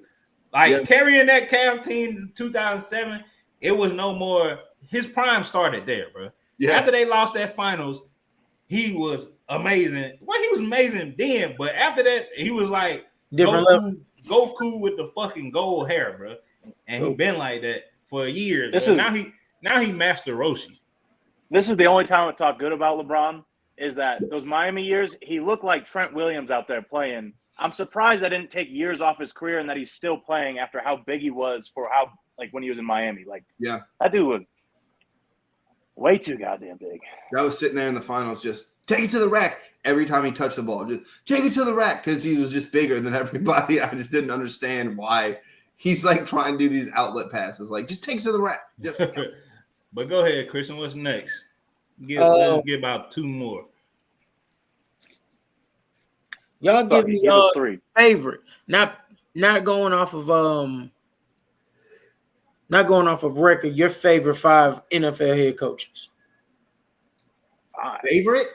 Like carrying that Cavs team in 2007, it was no more. His prime started there, bro. Yeah. After they lost that finals, he was amazing. Well, he was amazing then, but after that, he was like Goku with the fucking gold hair, bro. And he been like that for a year. Now he Master Roshi. This is the only time I talk good about LeBron. Is that those Miami years? He looked like Trent Williams out there playing. I'm surprised that didn't take years off his career and that he's still playing after how big he was for how when he was in Miami. That dude was way too goddamn big. I was sitting there in the finals, just take it to the rack every time he touched the ball. Just take it to the rack because he was just bigger than everybody. I just didn't understand why he's like trying to do these outlet passes. Like, just take it to the rack. Just. But go ahead, Christian. What's next? Let's get about 2 more. Y'all give me y'all favorite, not going off of record. Your favorite 5 NFL head coaches. Favorite.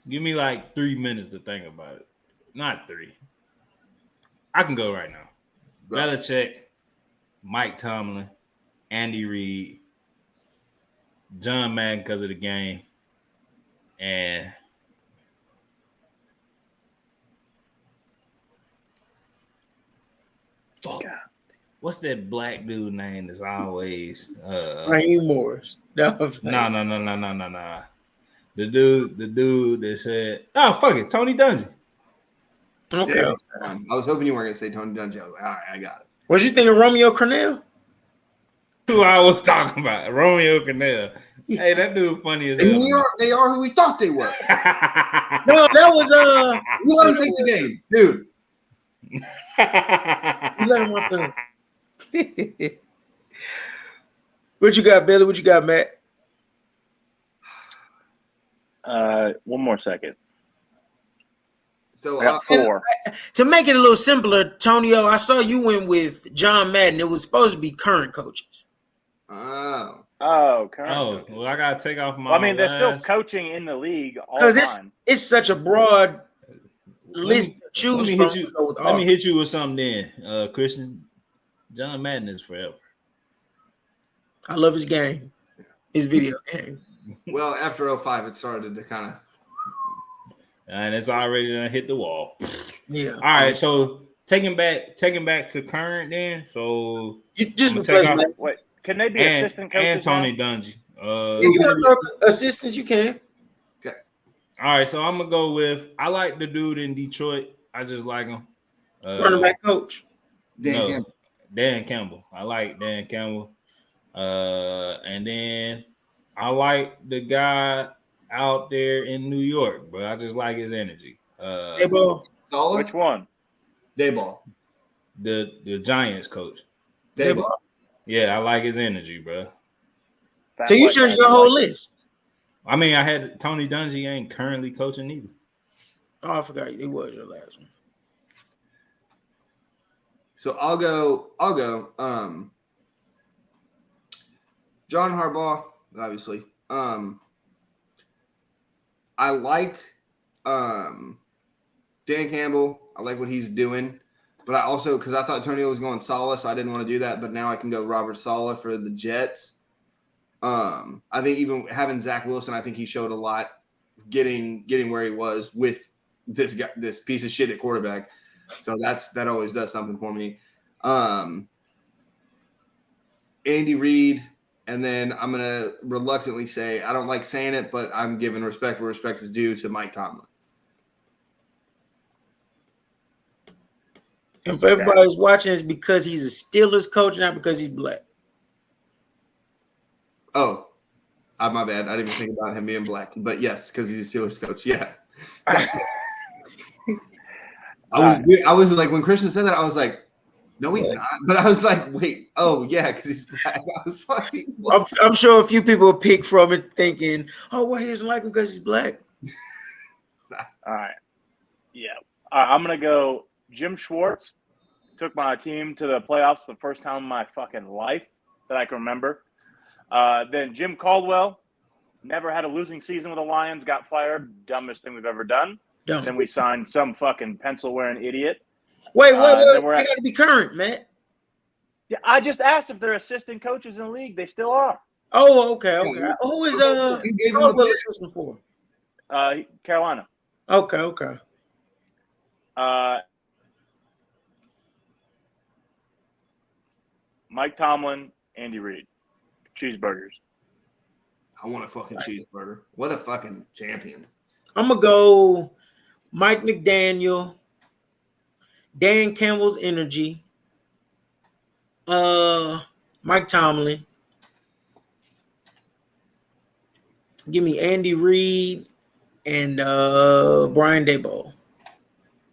Give me like 3 minutes to think about it. Not 3. I can go right now. Belichick, Mike Tomlin, Andy Reid, John Madden because of the game, and what's that black dude name that's always Raheem Morris. No. The dude that said, "Oh fuck it, Tony Dungy." Okay. Yeah, I was hoping you weren't gonna say Tony Dungy. I was like, all right, I got it. What you think of Romeo Crennel? Who I was talking about, Romeo Crennel. Hey, that dude funny as hell. They are who we thought they were. No, that was you let him take the game, dude. You let him off the. What you got, Billy? What you got, Matt? 1 more second. So I got 4. To make it a little simpler, Tonio, I saw you went with John Madden. It was supposed to be current coaches. Oh, current. Oh, well, I gotta take off my. they're still coaching in the league all the time. It's such a broad list to choose from. Let me hit you with something then, Christian. John Madden is forever. I love his game, his video game. Well, after 05, it started to kind of. And it's already done hit the wall. Yeah. All right, so taking back to current then. So you just replace that. Wait, can they be assistant coaches? And Tony Dungy. If you want assistants, you can. Okay. All right, so I'm gonna go with. I like the dude in Detroit. I just like him. Running back coach. Dan Campbell. I like Dan Campbell. And then I like the guy out there in New York, but I just like his energy. Dayball. Which one? Dayball. The Giants coach. Dayball. Yeah, I like his energy, bro. So you changed your whole list. I mean, I had Tony Dungy ain't currently coaching either. Oh, I forgot it was your last one. So I'll go. John Harbaugh, obviously. I like Dan Campbell. I like what he's doing. But I also, because I thought Tonio was going Saleh, so I didn't want to do that. But now I can go Robert Saleh for the Jets. I think even having Zach Wilson, I think he showed a lot getting where he was with this guy, this piece of shit at quarterback. So that always does something for me. Andy Reid, and then I'm gonna reluctantly say I don't like saying it, but I'm giving respect where respect is due to Mike Tomlin. And for everybody who's watching, it's because he's a Steelers coach, not because he's black. Oh, my bad. I didn't even think about him being black, but yes, because he's a Steelers coach. Yeah. I was like, when Christian said that, I was like, no, he's not. But I was like, wait, oh yeah, because he's black. I was like, I'm sure a few people will pick from it thinking, oh, well, he doesn't like him because he's black. All right. Yeah. I'm gonna go Jim Schwartz. Took my team to the playoffs the first time in my fucking life that I can remember. Then Jim Caldwell, never had a losing season with the Lions, got fired. Dumbest thing we've ever done. Dumb. Then we signed some fucking pencil-wearing idiot. Wait. then I we're at- got to be current, man. Yeah, I just asked if they're assistant coaches in the league. They still are. Oh, okay. Who is you gave him Caldwell the assistant for? Carolina. Okay. Mike Tomlin, Andy Reid. Cheeseburgers. I want a fucking cheeseburger. What a fucking champion. I'm going to go Mike McDaniel, Dan Campbell's energy, Mike Tomlin. Give me Andy Reid and Brian Daboll.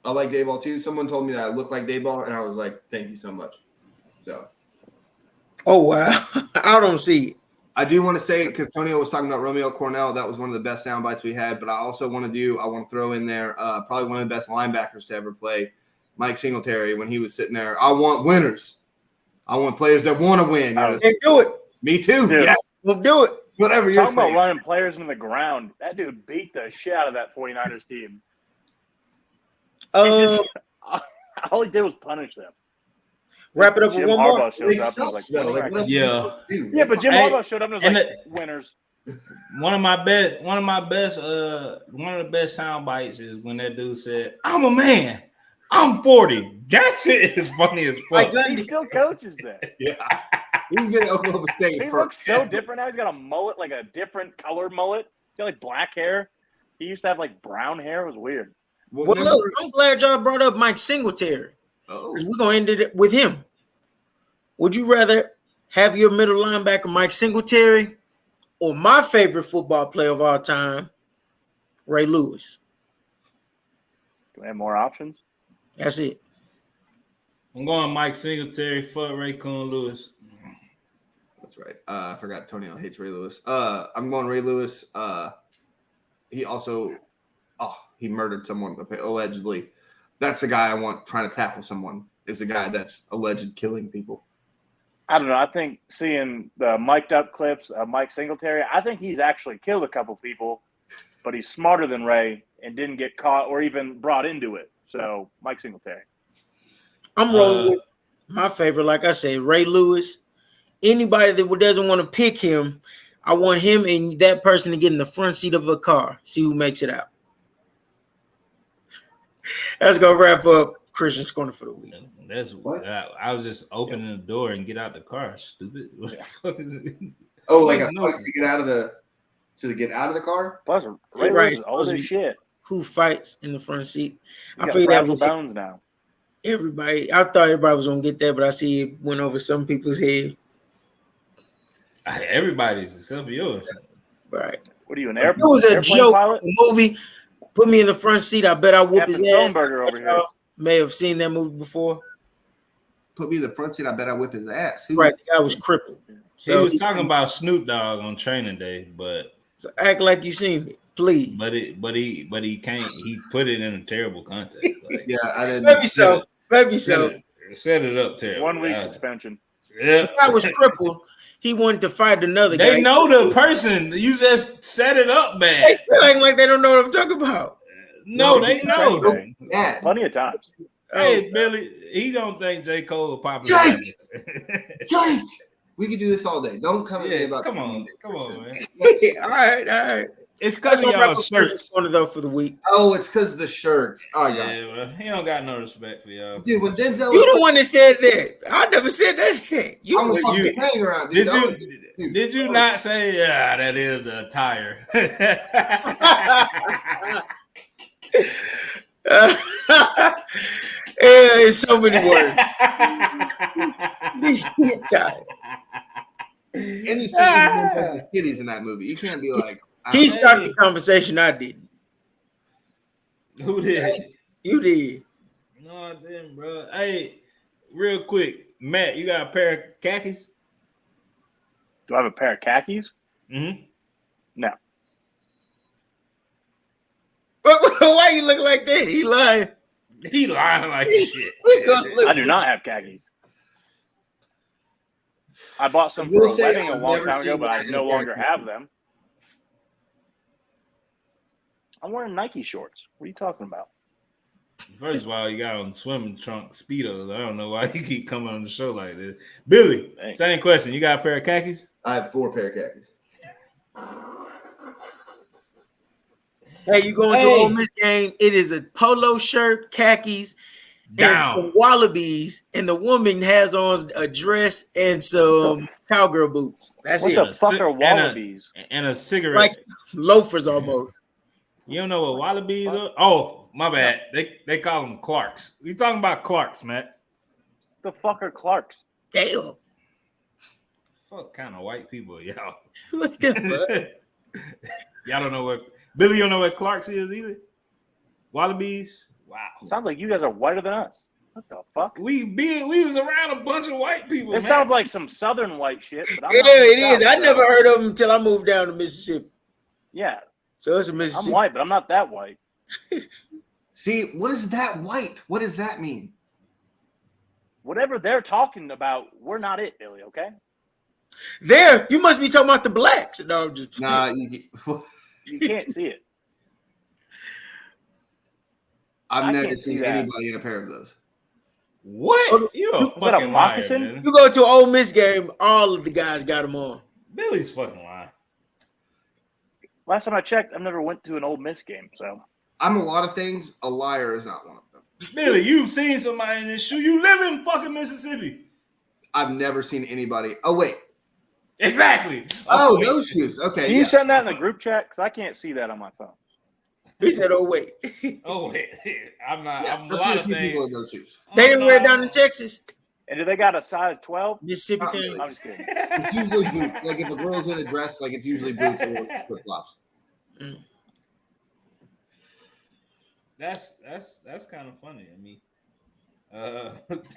I like Dayball too. Someone told me that I look like Dayball, and I was like, thank you so much. So. Oh, wow. I don't see it. I do want to say, because Tonio was talking about Romeo Cornell, that was one of the best sound bites we had. But I also want to throw in there probably one of the best linebackers to ever play, Mike Singletary, when he was sitting there. I want winners. I want players that want to win. Hey, do it. Me too. Dude. Yes. We'll do it. Whatever you're Talking about saying. running players into the ground. That dude beat the shit out of that 49ers team. All he did was punish them. Wrap it up with Jim one Harbaugh more. showed They up and suck, was though. like, Like, what else Yeah. are you supposed to do? yeah, but Jim Hey, Harbaugh showed up and was and like, winners. One of the best sound bites is when that dude said, "I'm a man. I'm 40." That shit is funny as fuck. He still coaches there. Yeah. He's been at Oklahoma State He for looks so different now. He's got a mullet, like a different color mullet. He's got like black hair. He used to have like brown hair. It was weird. Well, Well, look, I'm glad y'all brought up Mike Singletary. oh, We're going to end it with him. Would you rather have your middle linebacker, Mike Singletary, or my favorite football player of all time, Ray Lewis? Do we have more options? That's it. I'm going Mike Singletary. Fuck Ray Coon Lewis. that's right. I forgot Tonio hates Ray Lewis. I'm going Ray Lewis. He also, he murdered someone allegedly. That's the guy I want trying to tackle someone. Is the guy that's alleged killing people. I don't know. I think seeing the mic'd up clips of Mike Singletary, I think he's actually killed a couple people, but he's smarter than Ray and didn't get caught or even brought into it. So Mike Singletary. I'm rolling with my favorite, like I said, Ray Lewis. Anybody that doesn't want to pick him, I want him and that person to get in the front seat of a car. See who makes it out. That's going to wrap up Christian's Corner for the week. That's What? I was just opening the door and get out the car. Stupid. What the fuck is it? Oh, like Makes a no fuck sense. to get out of the car. Plus, Ray Right. Lewis is old as shit. Who fights in the front seat? He's I got figured that fragile was bones now. everybody. I thought everybody was going to get that, but I see it went over some people's head. Everybody's except for yours. Right. What are you, an It was a airplane joke. pilot? A movie. Put me in the front seat. I bet I whoop his Captain ass. Stoneberger over here. Y'all may have seen that movie before. Put me in the front seat. I bet I whip his ass. Who? Right. The guy was crippled. He So was talking about Snoop Dogg on Training Day, but so act like you seen it, please. he can't. He put it in a terrible context. Like, Yeah, I didn't. Maybe so. Maybe so. set it up terrible. 1 week I- suspension. Yeah. The guy was crippled. He wanted to fight another guy. They know the person. You just set it up bad. They still acting like they don't know what I'm talking about. No, they he's know. Crazy. Yeah. Plenty of times. Hey, Billy, he don't think J. Cole popular. Jake! Jake! We could do this all day. Don't come at me Yeah, about come on, man. all right. It's because of y'all shirts. One of those for the week. Oh, it's because of the shirts. Oh, Yeah, yeah. well, he don't got no respect for y'all. Dude, when Denzel You the one that said that. I never said that. You I'm was fucking hanging around, dude. Did you not say, yeah, that is the attire? It's so many words. These tired. And you see his kitties in that movie. You can't be like, He started the conversation. I didn't. Who did? You did. No, I didn't, bro. Hey, real quick, Matt, you got a pair of khakis? Do I have a pair of khakis? Mm-hmm. No. Why you look like that? He lying. He lying like shit. I do not have khakis. I bought some for a wedding a long time ago, but I no longer have them. I'm wearing Nike shorts. What are you talking about? First of all, you got on swimming trunk Speedos. I don't know why you keep coming on the show like this. Billy, Thanks. Same question. You got a pair of khakis? I have 4 pair of khakis. Hey, you going to Ole Miss game? It is a polo shirt, khakis, and some wallabies, and the woman has on a dress and some cowgirl boots. That's What it. the fuck are wallabies? And a cigarette. Like loafers almost. You don't know what wallabies are? Oh, my bad. They call them Clarks. We talking about Clarks, Matt. The fuck are Clarks? Damn. Fuck kind of white people, y'all. What the fuck? Y'all don't know what Billy don't know what Clarks is either. Wallabies. Wow. Sounds like you guys are whiter than us. What the fuck? We was around a bunch of white people. This man. sounds like some southern white shit. But I'm Yeah, not from the it is. South, I so- never heard of them until I moved down to Mississippi. Yeah, So it's a Mississippi. I'm white, but I'm not that white. See, what is that white? What does that mean? Whatever they're talking about, we're not it, Billy. Okay? There, you must be talking about the blacks. No, I'm just Nah, You can't see it. I've I never can't see seen that. anybody in a pair of those. What? You a Was that a fucking liar, moccasin? man. You go to an Ole Miss game, all of the guys got them on. Billy's fucking lying. Last time I checked, I've never went to an Ole Miss game. So I'm a lot of things. A liar is not one of them. Billy, you've seen somebody in this shoe. You live in fucking Mississippi. I've never seen anybody. Oh, wait. Exactly. Oh, wait. those shoes. Okay. can you yeah. send that in the group chat? Because I can't see that on my phone. He said, "Oh wait, Oh wait, I'm not. Yeah, I'm a I've lot seen a of few people in things. those shoes. they didn't wear it down in Texas, And do they got a size 12? Mississippi Not thing." really. I'm just kidding. It's usually boots. Like if a girl's in a dress, like it's usually boots or flip flops. That's kind of funny to me.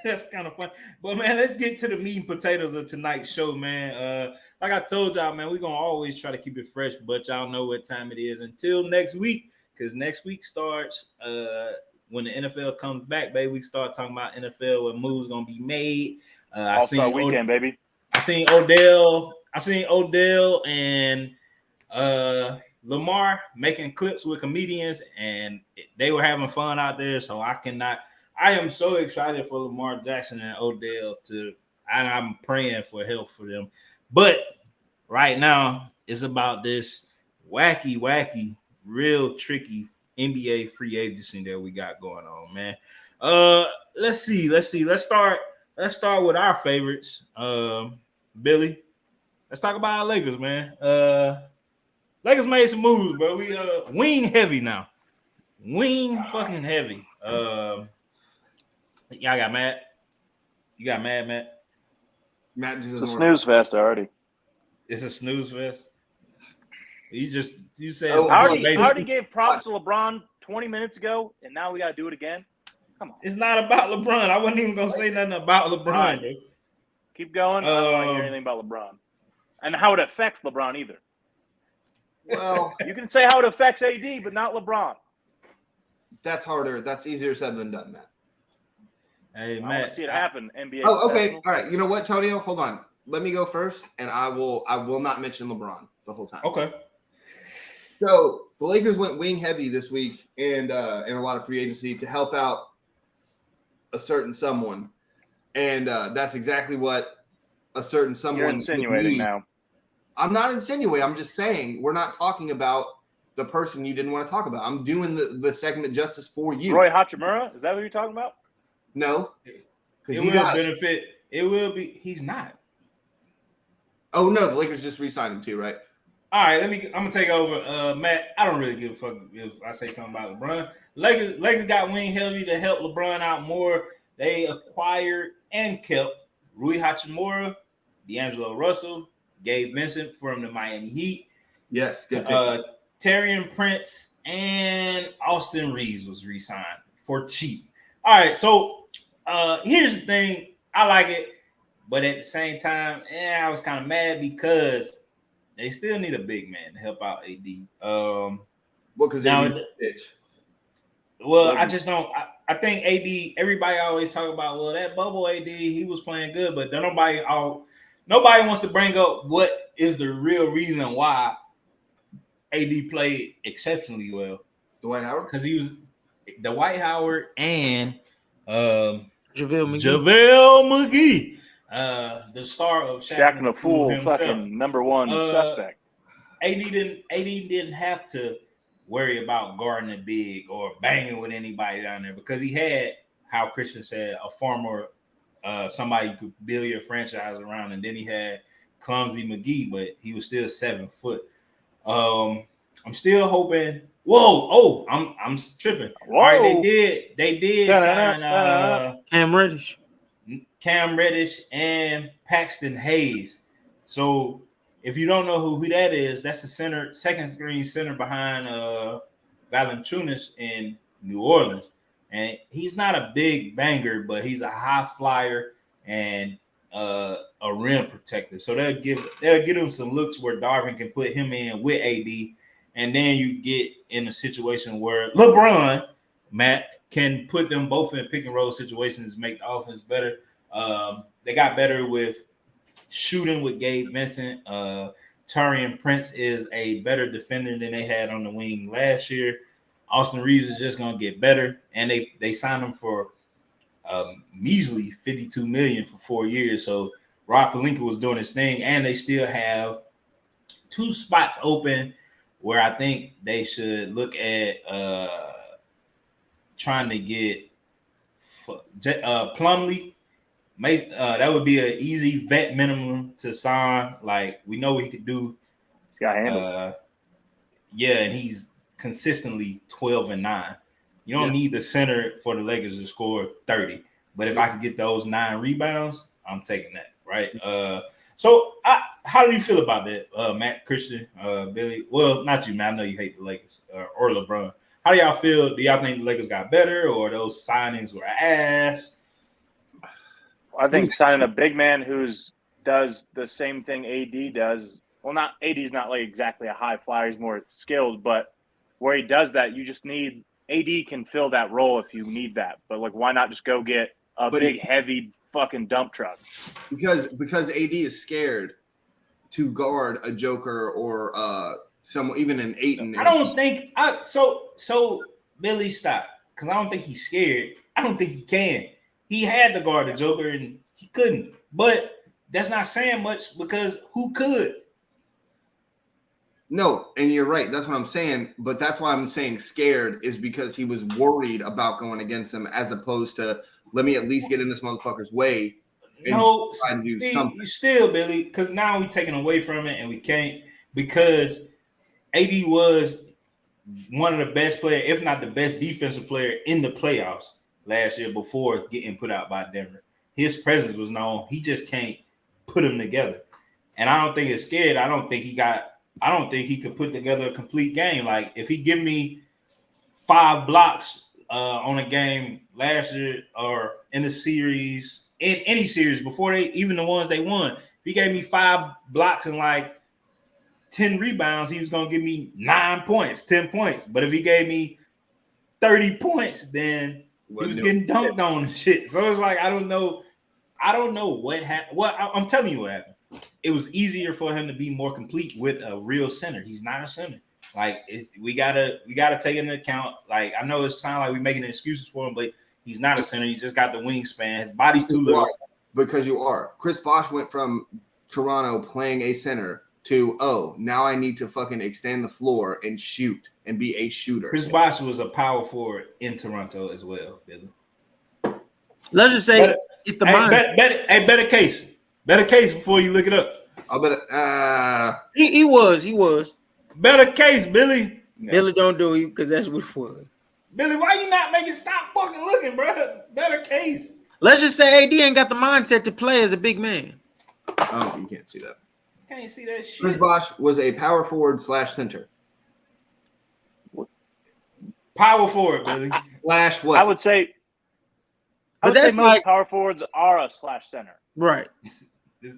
That's kind of fun. But man, let's get to the meat and potatoes of tonight's show, man. Like I told y'all, man, we're gonna always try to keep it fresh, but y'all know what time it is. Until next week, because next week starts when the NFL comes back, baby. We start talking about NFL when moves gonna be made. I All-Star seen weekend, baby. I seen Odell and Lamar making clips with comedians, and they were having fun out there. So I am so excited for Lamar Jackson and Odell and I'm praying for health for them. But right now, it's about this wacky, real tricky NBA free agency that we got going on, man. Let's see. Let's start with our favorites. Billy, let's talk about our Lakers, man. Lakers made some moves, bro. We wing heavy now. Wing fucking heavy. Y'all got mad. You got mad, Matt? Matt just It's a doesn't snooze fest already. It's a snooze fest. You said Oh, I something basic. already gave props to LeBron 20 minutes ago, and now we got to do it again. Come on. It's not about LeBron. I wasn't even gonna say nothing about LeBron, Right. bro. Keep going. I don't want to hear anything about LeBron. And how it affects LeBron either. Well, You can say how it affects AD, but not LeBron. that's harder. That's easier said than done, Matt. Hey, I want Matt. to see it happen. NBA. Oh, okay. professional. All right. You know what, Tonio? Hold on. Let me go first, and I will not mention LeBron the whole time. Okay. So the Lakers went wing heavy this week and in a lot of free agency to help out a certain someone. And that's exactly what a certain someone You're would insinuating need. now. I'm not insinuating. I'm just saying we're not talking about the person you didn't want to talk about. I'm doing the segment justice for you. Roy Hachimura? Is that what you're talking about? No. It Because will he's out. benefit. It will be. He's not. Oh, no. The Lakers just re-signed him too, right? All right, I'm gonna take over. Matt, I don't really give a fuck if I say something about LeBron. Lakers got wing heavy to help LeBron out more. They acquired and kept Rui Hachimura, D'Angelo Russell, Gabe Vincent from the Miami Heat, Yes. Good pick. Taurean Prince, and Austin Reeves was re-signed for cheap. All right, so here's the thing. I like it, but at the same time, I was kind of mad because they still need a big man to help out AD. Well, because now, AD's a bitch. well, I just don't. I think AD. Everybody always talk about, well, that bubble AD, he was playing good, but nobody wants to bring up what is the real reason why AD played exceptionally well. Dwight Howard? Because he was Dwight Howard and JaVale McGee. JaVale McGee, the star of Shaq and the Fool, himself. fucking number one suspect. AD didn't have to worry about guarding a big or banging with anybody down there because he had, how Christian said, a far more somebody you could build your franchise around, and then he had clumsy McGee, but he was still 7 foot. I'm still hoping. I'm tripping. Whoa. All right, they did sign Cam Reddish and Paxton Hayes. So if you don't know who that is, that's the center, second screen center behind Valanciunas in New Orleans. And he's not a big banger, but he's a high flyer and a rim protector. So they'll give him some looks where Darvin can put him in with AD, and then you get in a situation where LeBron, Matt, can put them both in pick and roll situations, make the offense better. They got better with shooting with Gabe Vincent. Taurean Prince is a better defender than they had on the wing last year. Austin Reeves is just gonna get better, and they signed him for measly $52 million for 4 years. So Rob Pelinka was doing his thing, and they still have 2 spots open where I think they should look at trying to get Plumlee. That would be an easy vet minimum to sign. Like, we know what he could do. He's got handled. And he's consistently 12 and 9. You don't need the center for the Lakers to score 30. But if I could get those 9 rebounds, I'm taking that, right? So how do you feel about that, Matt, Christian, Billy? Well, not you, man. I know you hate the Lakers or LeBron. How do y'all feel? Do y'all think the Lakers got better, or those signings were ass? I think signing a big man does the same thing AD does. Well, not AD's not like exactly a high flyer. He's more skilled, but where he does that, you just need AD can fill that role if you need that. But like, why not just go get a big, heavy fucking dump truck? Because AD is scared to guard a Joker or someone, even an Ayton. I don't think so Billy, stop. Because I don't think he's scared. I don't think he can. He had to guard the Joker and he couldn't. But that's not saying much because who could? No, and you're right. That's what I'm saying. But that's why I'm saying scared is because he was worried about going against him as opposed to let me at least get in this motherfucker's way. No, try to do something. Still, Billy, because now we're taking away from it and we can't, because AD was one of the best players, if not the best defensive player in the playoffs last year before getting put out by Denver. His presence was known. He just can't put them together. And I don't think it's scared. I don't think he could put together a complete game. Like, if he give me 5 blocks on a game last year or in the series, in any series before even the ones they won, if he gave me 5 blocks and like 10 rebounds, he was going to give me 9 points, 10 points. But if he gave me 30 points, then He was getting dunked on and shit. So it's like I don't know what happened. Well, I'm telling you what happened. It was easier for him to be more complete with a real center. He's not a center. Like we gotta take into account. Like I know it sounds like we're making excuses for him, but he's not a center. He's just got the wingspan. His body's too little. Because you are. Chris Bosh went from Toronto playing a center to now I need to fucking extend the floor and shoot and be a shooter. Chris Bosh was a power forward in Toronto as well, Billy. Let's just say it's the mind. Better case before you look it up. I'll bet He was. Better case, Billy. Billy don't do it because that's what it was. Billy, why you not making stop fucking looking, bro? Better case. Let's just say AD ain't got the mindset to play as a big man. Oh, you can't see that. Can't see that shit. Chris Bosh was a power forward / center. Power forward, Billy. Slash what? I would say most power forwards are a slash center. Right.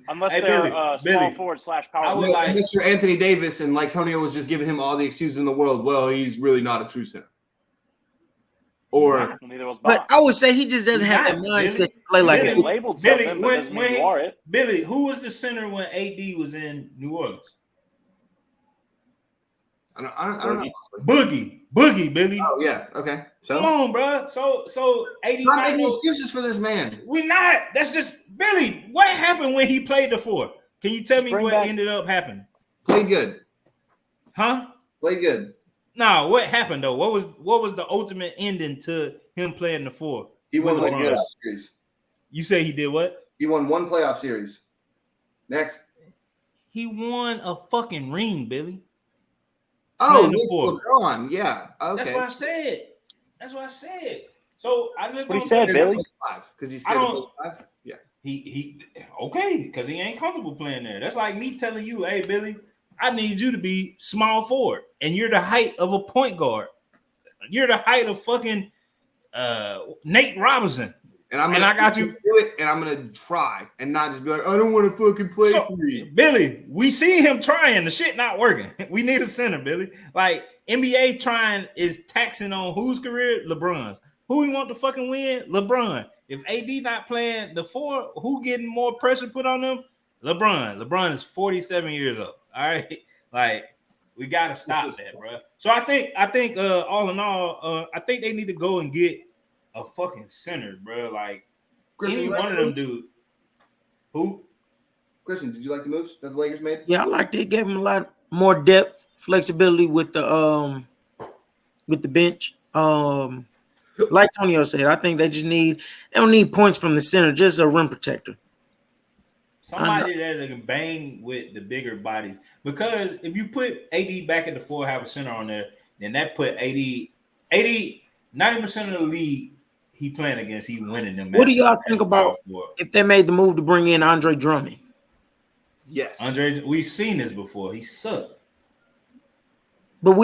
Unless they're small forward / power forward. Unless you're Anthony Davis and like Tonio was just giving him all the excuses in the world. Well, he's really not a true center. Or, but I would say he just doesn't have that mindset to play like it. Labeled something, Billy, who was the center when AD was in New Orleans? I don't know. Boogie, Billy. Oh yeah, okay. So come on, bro. So AD not making excuses for this man. We not. That's just Billy. What happened when he played the 4? Can you tell me what ended up happening? Played good. Huh? Played good. No, what happened though? What was the ultimate ending to him playing the 4? He won one playoff series. You say he did what? He won one playoff series. Next. He won a fucking ring, Billy. Oh, LeBron. Yeah. Okay. That's what I said. So I just what he said, Billy. Because he said 5. Yeah. He okay, because he ain't comfortable playing there. That's like me telling you, hey Billy, I need you to be small forward, and you're the height of a point guard. You're the height of fucking Nate Robinson. And I got you do it, and I'm gonna try and not just be like, I don't want to fucking play for you. Billy, we see him trying, the shit not working. We need a center, Billy. Like NBA trying is taxing on whose career? LeBron's. Who we want to fucking win? LeBron. If AD not playing the 4, who getting more pressure put on them? LeBron. LeBron is 47 years old. All right, like we gotta stop that, bro. So I think all in all, I think they need to go and get a fucking center, bro. Like Christian, any one of them dude. Who? Christian, did you like the moves that the Lakers made? Yeah, I liked it. It gave them a lot more depth, flexibility with the bench. Like Tonio said, I think they don't need points from the center, just a rim protector. Somebody that can bang with the bigger bodies. Because if you put AD back at the 4, have a center on there, then that put 90% of the league he playing against, he winning them. What do y'all think about if they made the move to bring in Andre Drummond? Yes. Andre, we've seen this before. He sucked. But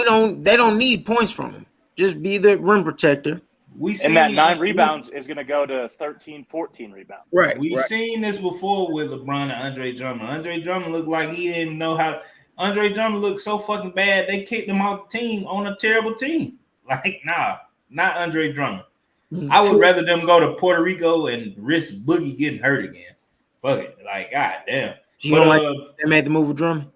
they don't need points from him. Just be the rim protector. And that 9 rebounds is going to go to 13, 14 rebounds. Right. We've seen this before with LeBron and Andre Drummond. Andre Drummond looked like he didn't know how. Andre Drummond looked so fucking bad, they kicked him off the team on a terrible team. Like, nah, not Andre Drummond. I would rather them go to Puerto Rico and risk Boogie getting hurt again. Fuck it. Like, god damn. You don't like they made the move with Drummond?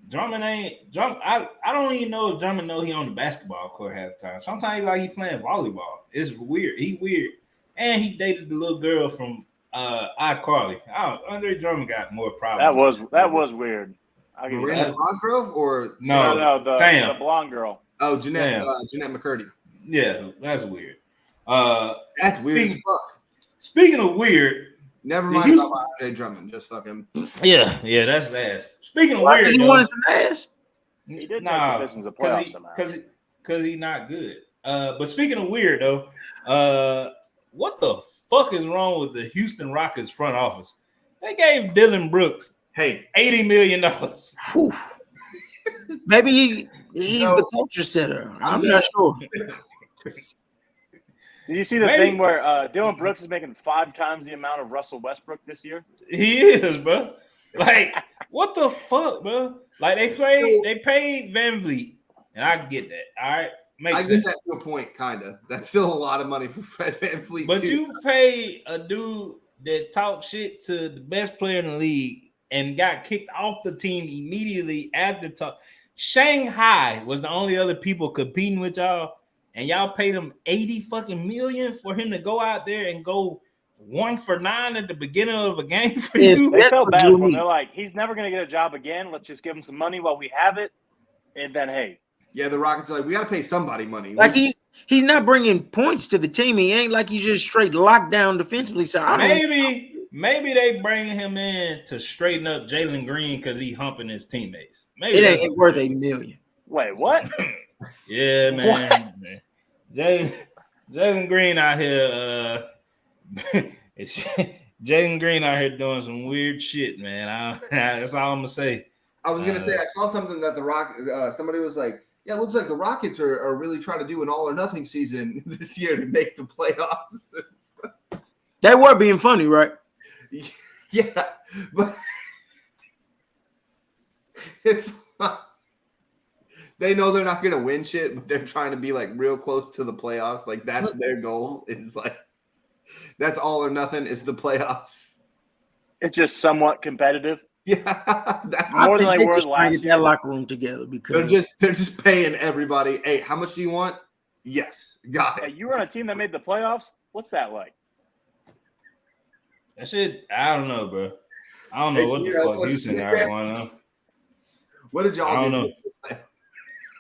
Drummond ain't Drummond. I don't even know if Drummond know he on the basketball court half the time. Sometimes he playing volleyball. It's weird. He weird. And he dated the little girl from iCarly. Andre Drummond got more problems. That was weird. Miranda Cosgrove or no, Sam. The blonde girl. Oh, Jeanette McCurdy. Yeah, that's weird. That's weird as fuck. Speaking of weird, never mind about Andre Drummond. Just fucking. Yeah, that's ass. Speaking of weird, he wanted some ass. He did make the Pistons a playoff somehow. Because he's not good. But speaking of weird though, what the fuck is wrong with the Houston Rockets front office? They gave Dylan Brooks $80 million. Maybe he's the culture setter. I'm not sure. Did you see the thing where Dylan Brooks is making 5 times the amount of Russell Westbrook this year? He is, bro. Like, what the fuck, bro? Like they paid Van Vliet, and I get that. All right, Makes I sense. get that to a point, kind of. That's still a lot of money for Fred VanVleet. But too. you pay a dude that talked shit to the best player in the league and got kicked off the team immediately after talk. Shanghai was the only other people competing with y'all, and y'all paid him 80 fucking million for him to go out there and go 1 for 9 at the beginning of a game for Yes. you. They That's felt what bad drew for him. me. They're like, he's never going to get a job again. Let's just give him some money while we have it. And then, hey, Yeah, the Rockets are like, we got to pay somebody money. Like he's not bringing points to the team. He ain't like he's just straight locked down defensively. So I don't. Maybe they bringing him in to straighten up Jalen Green because he humping his teammates. Maybe It that's ain't worth $1 million. wait, what? Yeah, man. Jalen Green out here. Jalen Green out here doing some weird shit, man. That's all I'm gonna say. I was gonna say I saw something that the Rock. Somebody was like, "Yeah, it looks like the Rockets are really trying to do an all or nothing season this year to make the playoffs." They were being funny, right? Yeah, but it's not, they know they're not gonna win shit, but they're trying to be like real close to the playoffs. Like that's their goal. It's like that's all or nothing is the playoffs. It's just somewhat competitive. Yeah, that's More than I think they they were just trying to last get that year. locker room together because they're just paying everybody. Hey, how much do you want? Yes, got Hey, it. you were on a team that made the playoffs? What's that like? That shit, I don't know, bro. I don't know what the fuck Houston got going on. What did y'all I don't do? know.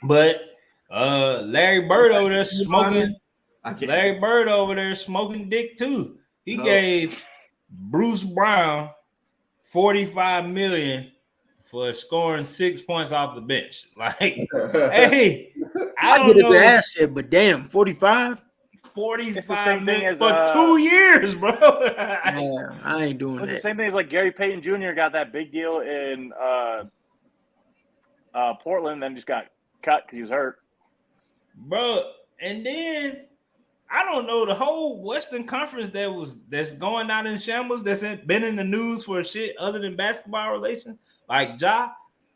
But Larry Bird over there smoking. Larry Bird over there smoking dick too. He gave Bruce Brown $45 million for scoring 6 points off the bench. Like, hey, I I don't get a good know. asset, but damn, 45? 45 thing million as, for 2 years, bro. Yeah, I ain't doing It's the that. same thing as like Gary Payton Jr. got that big deal in Portland, then just got cut because he was hurt. Bro, and then I don't know the whole Western Conference that's going out in shambles that's been in the news for shit other than basketball relations, like Ja.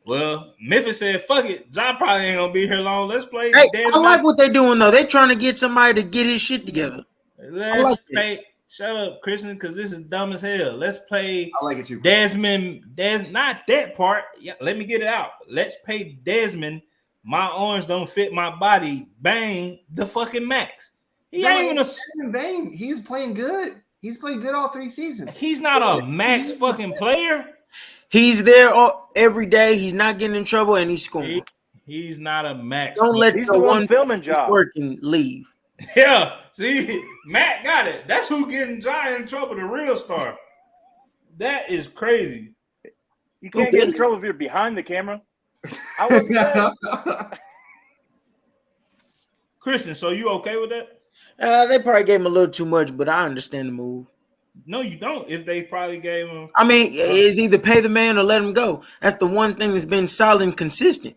Well, Memphis said, "Fuck it, Ja probably ain't gonna be here long. Let's play." Hey, I like what they're doing though. They're trying to get somebody to get his shit together. Let's play. Shut up, Christian, because this is dumb as hell. Let's play. I like it too. Desmond, not that part. Yeah, let me get it out. Let's pay Desmond. My arms don't fit my body. Bang the fucking max. He ain't even a Bang. He's playing good. He's played good all 3 seasons. He's not a max fucking player. He's there every day. He's not getting in trouble, and he's scoring. He's not a max. Don't let He's the the one one filming job. work and leave. Yeah, see, Matt got it. That's who getting Ja in trouble. The real star. That is crazy. You can't get in trouble if you're behind the camera. I was there. Christian, so you okay with that? They probably gave him a little too much, but I understand the move. No, you don't. If they probably gave him, I mean, it's either pay the man or let him go. That's the one thing that's been solid and consistent.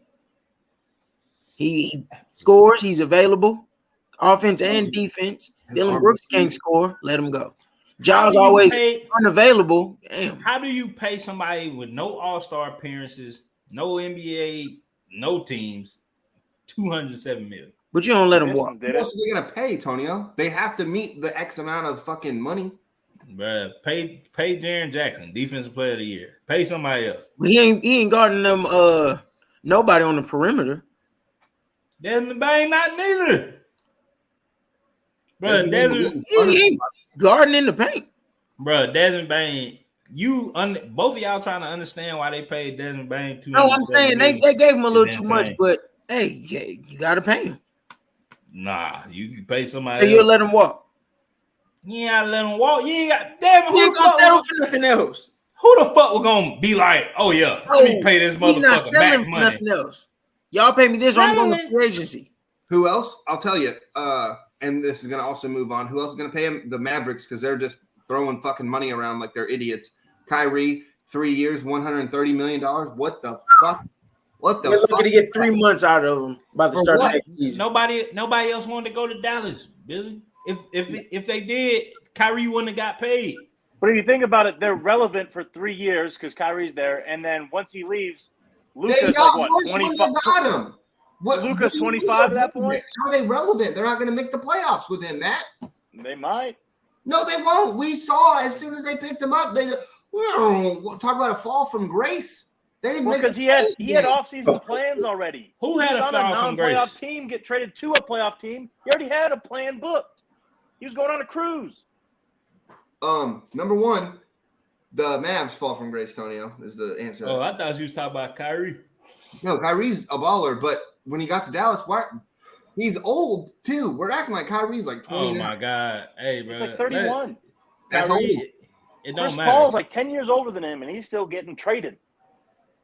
He scores. He's available, offense and defense. Dylan Brooks can't score. Let him go. Ja's always unavailable. Damn. How do you pay somebody with no All-Star appearances, no NBA, no teams, $207 million? But you don't let him walk. What else are they gonna pay, Tonio? They have to meet the X amount of fucking money. Bruh, pay Jaren Jackson, defensive player of the year. Pay somebody else. He ain't guarding them nobody on the perimeter. Desmond Bane not neither. Bruh, Desmond He ain't guarding in the paint. Bruh, Desmond Bane, both of y'all trying to understand why they paid Desmond Bane $200 No, I'm saying they gave him a little too much, but hey, yeah, you gotta pay him. Nah, you can pay somebody So you'll let him walk. You ain't gotta let him walk. You ain't got damn. He ain't gonna settle for nothing else. Who the fuck was gonna be like, oh yeah, let me pay this He's not motherfucker selling max for money? nothing else. Y'all pay me this, or I'm going to free agency. Who else? I'll tell you. And this is gonna also move on. Who else is gonna pay him? The Mavericks, because they're just throwing fucking money around like they're idiots. Kyrie, 3 years, $130 million. What the fuck? What the They're fuck? looking to get 3 months out of him by the start of next season. Nobody else wanted to go to Dallas, Billy. If they did, Kyrie wouldn't have got paid. But if you think about it, they're relevant for 3 years because Kyrie's there, and then once he leaves, Luka's like what 25. Got him. Luka's 25 at that point? How are they relevant? They're not going to make the playoffs with him, Matt. They might. No, they won't. We saw as soon as they picked him up, we'll talk about a fall from grace. They didn't because he had offseason plans already. Who had a fall from grace? Non-playoff team get traded to a playoff team. He already had a plan booked. He was going on a cruise. Number one, the Mavs fall from grace, Tonio, is the answer. Oh, I thought you was talking about Kyrie. No, Kyrie's a baller, but when he got to Dallas, he's old too. We're acting like Kyrie's like 20. Oh my God. Hey, bro. He's like 31. That's Kyrie, old. it don't Chris matter. Paul's like 10 years older than him, and he's still getting traded.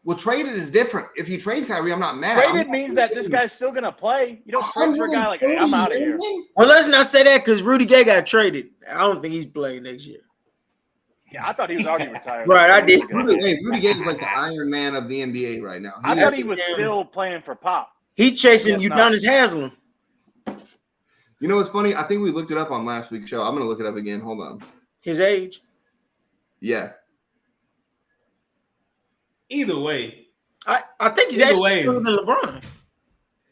Well, traded is different. If you trade Kyrie, I'm not mad. Traded means that this guy's still going to play. You don't trade for a guy like, hey, I'm out of here. Well, let's not say that because Rudy Gay got traded. I don't think he's playing next year. Yeah, I thought he was already retired. Right, I did. Rudy Gay is like the Iron Man of the NBA right now. I thought he was still playing for Pop. He's chasing Udonis Haslem. You know what's funny? I think we looked it up on last week's show. I'm going to look it up again. Hold on. His age? Yeah. Either way. I think he's actually younger than LeBron.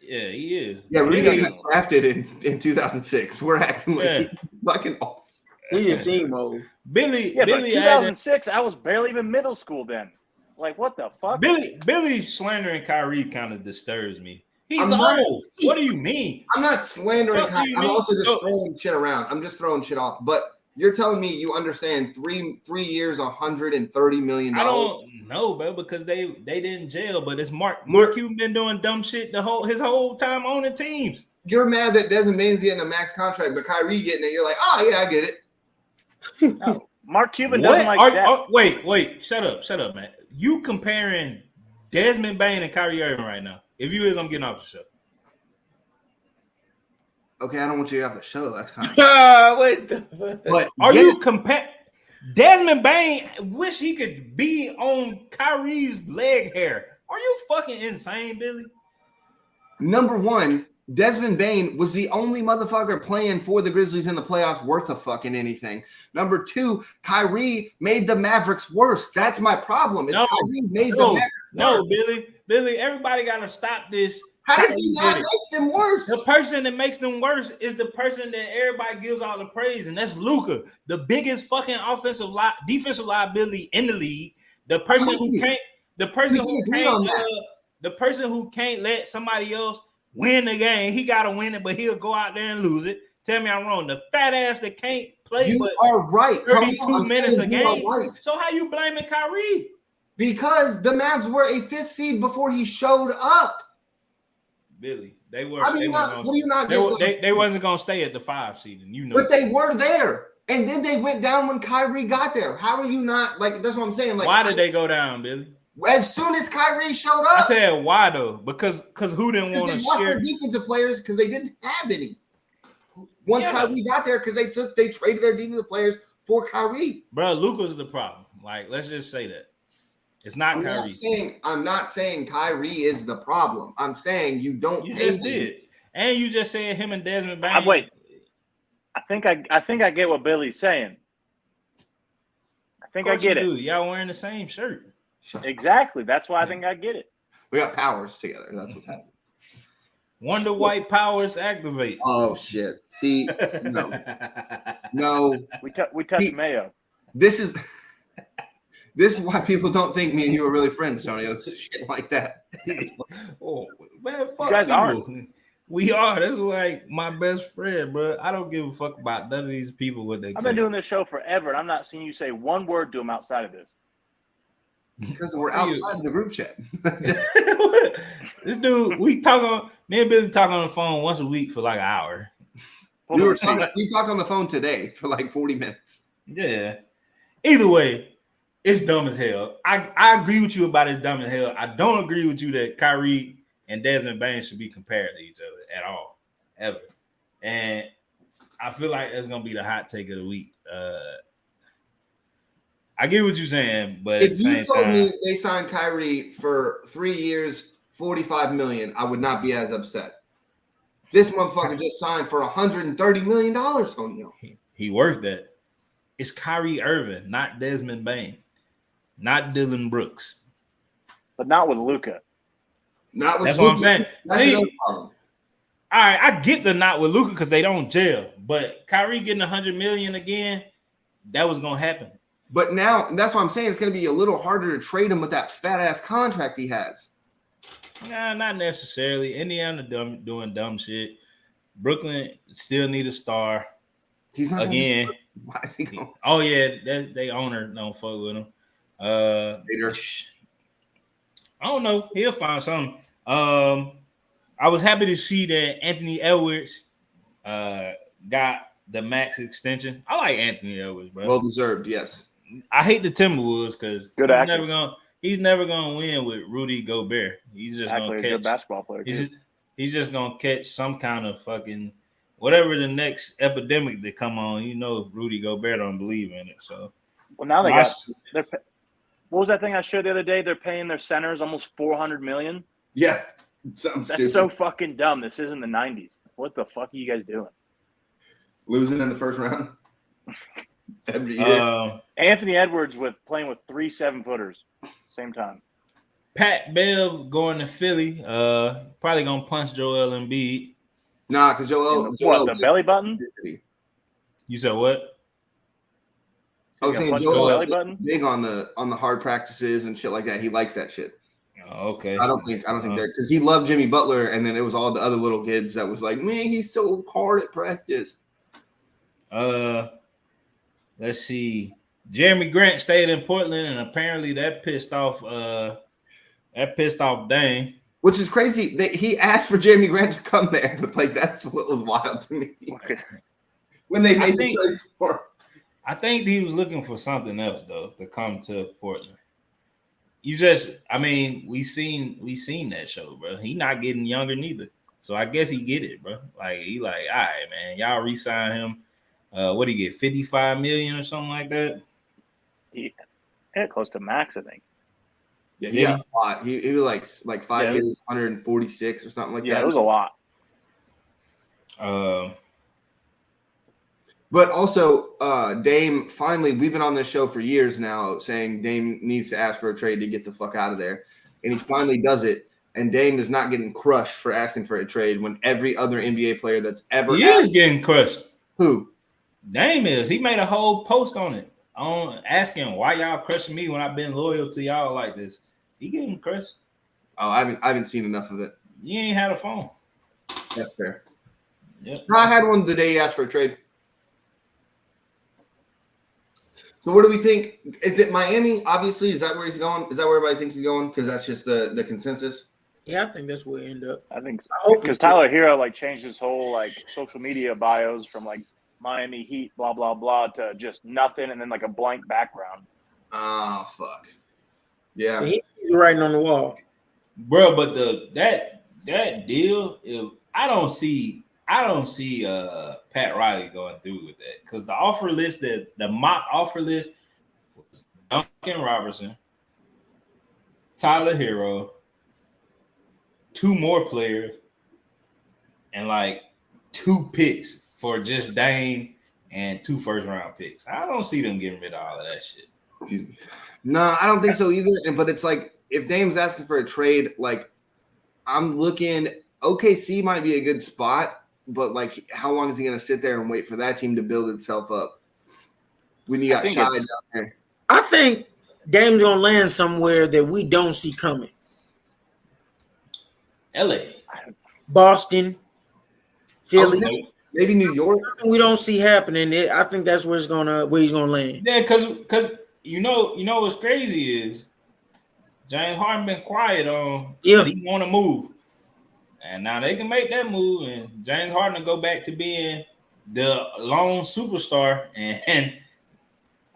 Yeah, he is. Yeah, Rudy Gay got drafted in 2006. We're acting like he's fucking off. He just seemed old. Billy, but 2006, I was barely even middle school then. Like, what the fuck? Billy slandering Kyrie kind of disturbs me. He's old. What do you mean? I'm not slandering Kyrie. I'm also just throwing shit around. I'm just throwing shit off. But you're telling me you understand 3 years, $130 million. I don't know, bro, because they didn't jail. But it's Mark Cuban been doing dumb shit his whole time on the teams. You're mad that Desmond Bane's getting a max contract, but Kyrie getting it. You're like, oh yeah, I get it. No, Mark Cuban doesn't like that. Wait, shut up, man. You comparing Desmond Bane and Kyrie Irving right now? If you is, I'm getting off the show. Okay, I don't want you to get off the show. That's kind of. What the? But are you comparing? Desmond Bane wish he could be on Kyrie's leg hair. Are you fucking insane, Billy? Number one, Desmond Bane was the only motherfucker playing for the Grizzlies in the playoffs worth of fucking anything. Number two, Kyrie made the Mavericks worse. That's my problem. Kyrie made the Mavericks worse. Billy, everybody got to stop this. How did he not make them worse? The person that makes them worse is the person that everybody gives all the praise, and that's Luka, the biggest fucking defensive liability in the league. The person who can't let somebody else win the game. He gotta win it, but he'll go out there and lose it. Tell me I'm wrong. The fat ass that can't play. You are right. 32 minutes a game. Right. So how you blaming Kyrie? Because the Mavs were a 5th seed before he showed up. Billy, they were. They wasn't gonna stay at the 5 seed, and you know. But they were there, and then they went down when Kyrie got there. How are you not like? That's what I'm saying. Like, why did they go down, Billy? As soon as Kyrie showed up, I said why though? Because who didn't want to lost share their defensive players because they didn't have any. Once Kyrie got there, because they traded their defensive players for Kyrie. Bro, Luka's the problem. Like, let's just say that. It's not Kyrie. I'm not saying Kyrie is the problem. I'm saying you don't. You just did, and you just said him and Desmond Bane. Wait, I think I get what Billy's saying. I think I get it. Y'all wearing the same shirt. Exactly. That's why I think I get it. We got powers together. That's what's happening. Wonder White powers activate. Oh shit! See, no. We touched Mayo. This is why people don't think me and you are really friends, Tony. Shit like that. Oh man, fuck you guys people. Aren't. We are. That's like my best friend, bro. I don't give a fuck about none of these people. I've been doing this show forever, and I'm not seeing you say one word to them outside of this. Because we're outside of the group chat. This dude, me and Billy talk on the phone once a week for like an hour. We talked on the phone today for like 40 minutes. Yeah. Either way, it's dumb as hell. I agree with you about it's dumb as hell. I don't agree with you that Kyrie and Desmond Bane should be compared to each other at all, ever. And I feel like that's gonna be the hot take of the week. I get what you're saying, but if you told me they signed Kyrie for 3 years, $45 million, I would not be as upset. This motherfucker just signed for $130 million, Tonio. He worth that. It's Kyrie Irving, not Desmond Bane, not Dylan Brooks. But not with Luka. Not with That's what I'm saying. That's See, another problem. all right, I get the not with Luka because they don't jail, but Kyrie getting $100 million again, that was gonna happen. But now that's what I'm saying. It's going to be a little harder to trade him with that fat ass contract he has. Nah, not necessarily. Indiana doing dumb shit. Brooklyn still need a star He's not again. Why is he going? Oh yeah, they owner don't fuck with him. Later. I don't know. He'll find something. I was happy to see that Anthony Edwards got the max extension. I like Anthony Edwards, bro. Well deserved, yes. I hate the Timberwolves because Good he's never gonna win with Rudy Gobert. He's just Actually, gonna a catch. good basketball player. Too. He's just gonna catch some kind of fucking whatever the next epidemic that come on. You know, Rudy Gobert don't believe in it. So Well, now what was that thing I showed the other day? They're paying their centers almost $400 million. Yeah. Something That's stupid. so fucking dumb. This isn't the 90s. What the fuck are you guys doing? Losing in the first round. Every year. Anthony Edwards playing with 3 7-footers same time. Pat Bev going to Philly. Probably gonna punch Joel Embiid. Nah, because Joel The belly button? You said what? I was saying punch Joel belly is button? big on the hard practices and shit like that. He likes that shit. Oh, okay. I don't think that because he loved Jimmy Butler, and then it was all the other little kids that was like, man, he's so hard at practice. Let's see. Jeremy Grant stayed in Portland, and apparently that pissed off Dame. Which is crazy that he asked for Jeremy Grant to come there. Like that's what was wild to me. When they made the trade for him. I think he was looking for something else though to come to Portland. We seen that show, bro. He not getting younger neither. So I guess he get it, bro. Like he like, all right, man, y'all re-sign him. What do he get? $55 million or something like that? Yeah, close to max, I think. Yeah, he got a lot. He was like 5 years, 146 or something like that. Yeah, it was a lot. But also, Dame, finally, we've been on this show for years now saying Dame needs to ask for a trade to get the fuck out of there. And he finally does it. And Dame is not getting crushed for asking for a trade when every other NBA player that's ever is getting crushed. Who? Dame is. He made a whole post on it. On asking why y'all crushing me when I've been loyal to y'all like this. He getting crushed. Oh, I haven't seen enough of it. You ain't had a phone. That's fair. Yep. No, I had one the day he asked for a trade. So what do we think? Is it Miami? Obviously, is that where he's going? Is that where everybody thinks he's going? Because that's just the consensus. Yeah, I think that's where we end up. I think so. Because Tyler Hero changed his whole social media bios from Miami Heat blah blah blah to just nothing and then a blank background. Oh fuck. Yeah. So he's writing on the wall, bro. But that deal, I don't see Pat Riley going through with that because the offer list, the mock offer list was Duncan Robertson, Tyler Hero, 2 more players, and 2 picks for just Dame and 2 first-round picks. I don't see them getting rid of all of that shit. Excuse me. No, I don't think so either. But it's if Dame's asking for a trade, I'm looking. OKC might be a good spot, but how long is he going to sit there and wait for that team to build itself up? When you got Shy down there, I think Dame's gonna land somewhere that we don't see coming. LA, Boston, Philly, maybe New York. We don't see happening. I think that's where he's gonna land. Yeah, because you know what's crazy is James Harden been quiet on. Yeah, he want to move. And now they can make that move, and James Harden will go back to being the lone superstar. And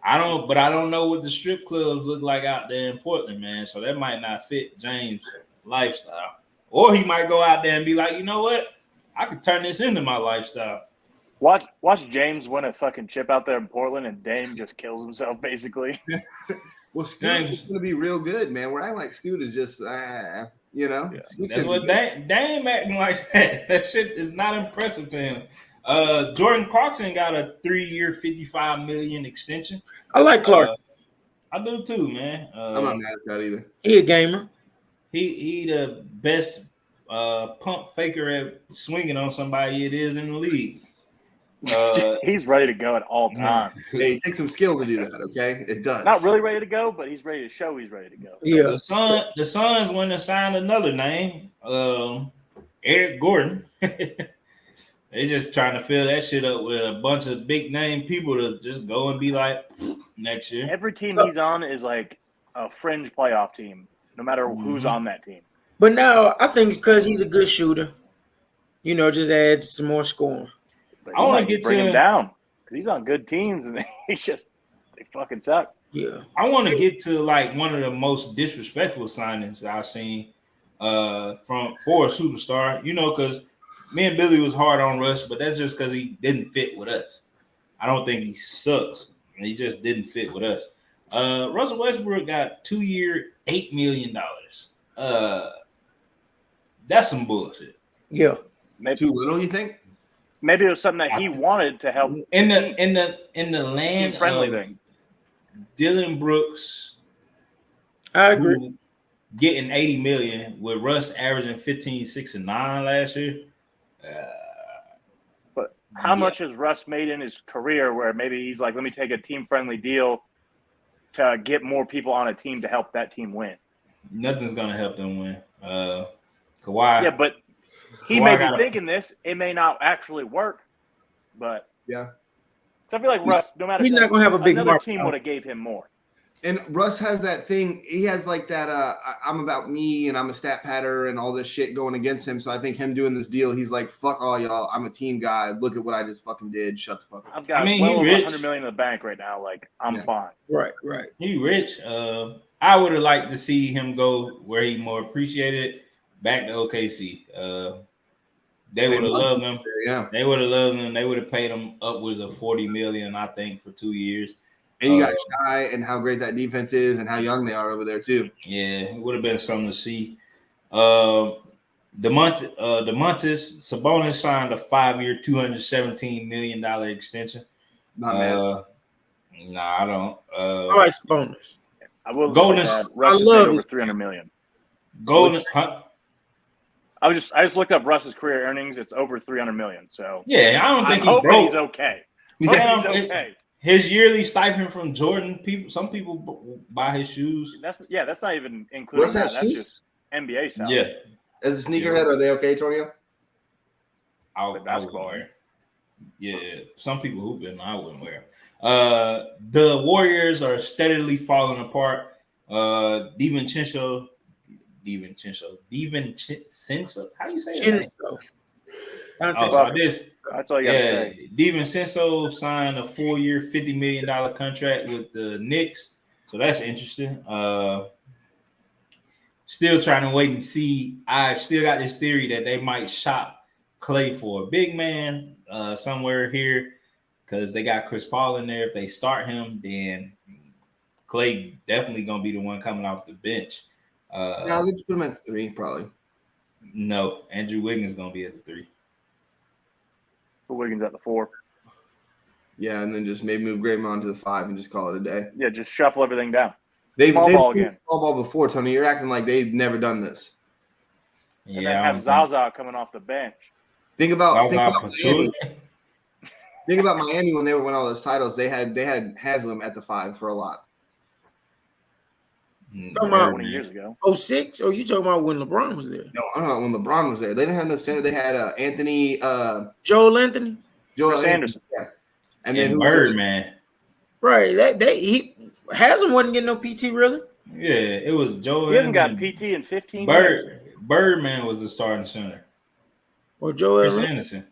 I don't know what the strip clubs look like out there in Portland, man. So that might not fit James' lifestyle. Or he might go out there and be like, you know what? I could turn this into my lifestyle. Watch James win a fucking chip out there in Portland, and Dame just kills himself, basically. Well, Scoot is going to be real good, man. We're acting like Scoot is just, Yeah. That's what Dame acting like that. That shit is not impressive to him. Jordan Clarkson got a 3-year, $55 million extension. I like Clarkson. I do too, man. I'm not mad at that either. He a gamer. He the best pump faker at swinging on somebody it is in the league. He's ready to go at all times. Hey, it takes some skill to do that. Okay, it does. Not really ready to go, but he's ready to show he's ready to go. Yeah. The Suns went and signed another name, Eric Gordon. They just trying to fill that shit up with a bunch of big name people to just go and be like next year. Every team he's on is like a fringe playoff team, no matter who's on that team. But now I think because he's a good shooter, just add some more scoring. But I want to get bring to him down because he's on good teams and they fucking suck. Yeah. I want to get to like one of the most disrespectful signings I've seen for a superstar. Because me and Billy was hard on Russ, but that's just because he didn't fit with us. I don't think he sucks. He just didn't fit with us. Russell Westbrook got 2-year, $8 million. That's some bullshit. Yeah. Maybe, Too little, you think? maybe it was something that he wanted to help. In the land Team-friendly of thing. Dylan Brooks, I agree. who getting 80 million with Russ averaging 15, 6, and 9 last year. But how much has Russ made in his career where maybe he's like, let me take a team-friendly deal to get more people on a team to help that team win? Nothing's gonna help them win. Kawhi. Yeah, but he Kawhi may be gotta- thinking this. It may not actually work, but Yeah. so I feel like Russ, no matter He's not gonna have a big another mark. team would have gave him more. And Russ has that thing. He has like that. I'm about me, and I'm a stat patter, and all this shit going against him. So I think him doing this deal, he's like, "Fuck all y'all. I'm a team guy. Look at what I just fucking did. Shut the fuck up." I've got he well over rich. 100 million in the bank right now. Like I'm Yeah. fine. Right. He rich. I would have liked to see him go where he more appreciated. Back to OKC. They would have loved him. Yeah. They would have loved him. They would have paid him upwards of $40 million, I think, for 2 years. And you got Shy and how great that defense is, and how young they are over there too. Yeah, it would have been something to see. Demontis Sabonis signed a 5-year, $217 million extension. Not bad. Nah, I don't. I like bonus. I will Golden- say that Russ I has love made over his- 300 million. Golden. Huh? I just looked up Russ's career earnings. It's over 300 million. So Yeah, I don't I'm think he hoping broke. he's okay. Yeah. Hope he's okay. His yearly stipend from Jordan, some people buy his shoes. That's not even including What's that that. That's sheet? just NBA salary. Yeah, As a sneakerhead, are they okay, Tonio? I With would basketball. wear. Yeah, some people hoop it, and I wouldn't wear. The Warriors are steadily falling apart. DiVincenzo. How do you say it? Chinso. Oh, Dante. so this. That's all you gotta Yeah, say. DiVincenzo signed a 4-year, $50 million contract with the Knicks, so that's interesting. Still trying to wait and see. I still got this theory that they might shop Clay for a big man somewhere here because they got Chris Paul in there. If they start him, then Clay definitely gonna be the one coming off the bench. No, they just put him at 3, probably. No, Andrew Wiggins gonna be at the 3. Put Wiggins at the 4. Yeah, and then just maybe move Draymond to the 5 and just call it a day. Yeah, just shuffle everything down. They've Small ball played again. small ball before, Tony. You're acting like they've never done this. And then I have don't Zaza coming off the bench. Think about think- Miami. Think about Miami when they won all those titles. They had Haslam at the 5 for a lot. Talking about 20 years ago. 06? Or you talking about when LeBron was there? No, I don't know when LeBron was there. They didn't have no center. They had Anthony, Joel Anthony? Joel Chris Anderson. Yeah, and then and who Birdman. Right. He Haslam wasn't getting no PT really. Yeah, it was Joe. He hasn't got and PT in 15 years. Birdman was the starting center. Or Joel Chris Anthony. Anderson.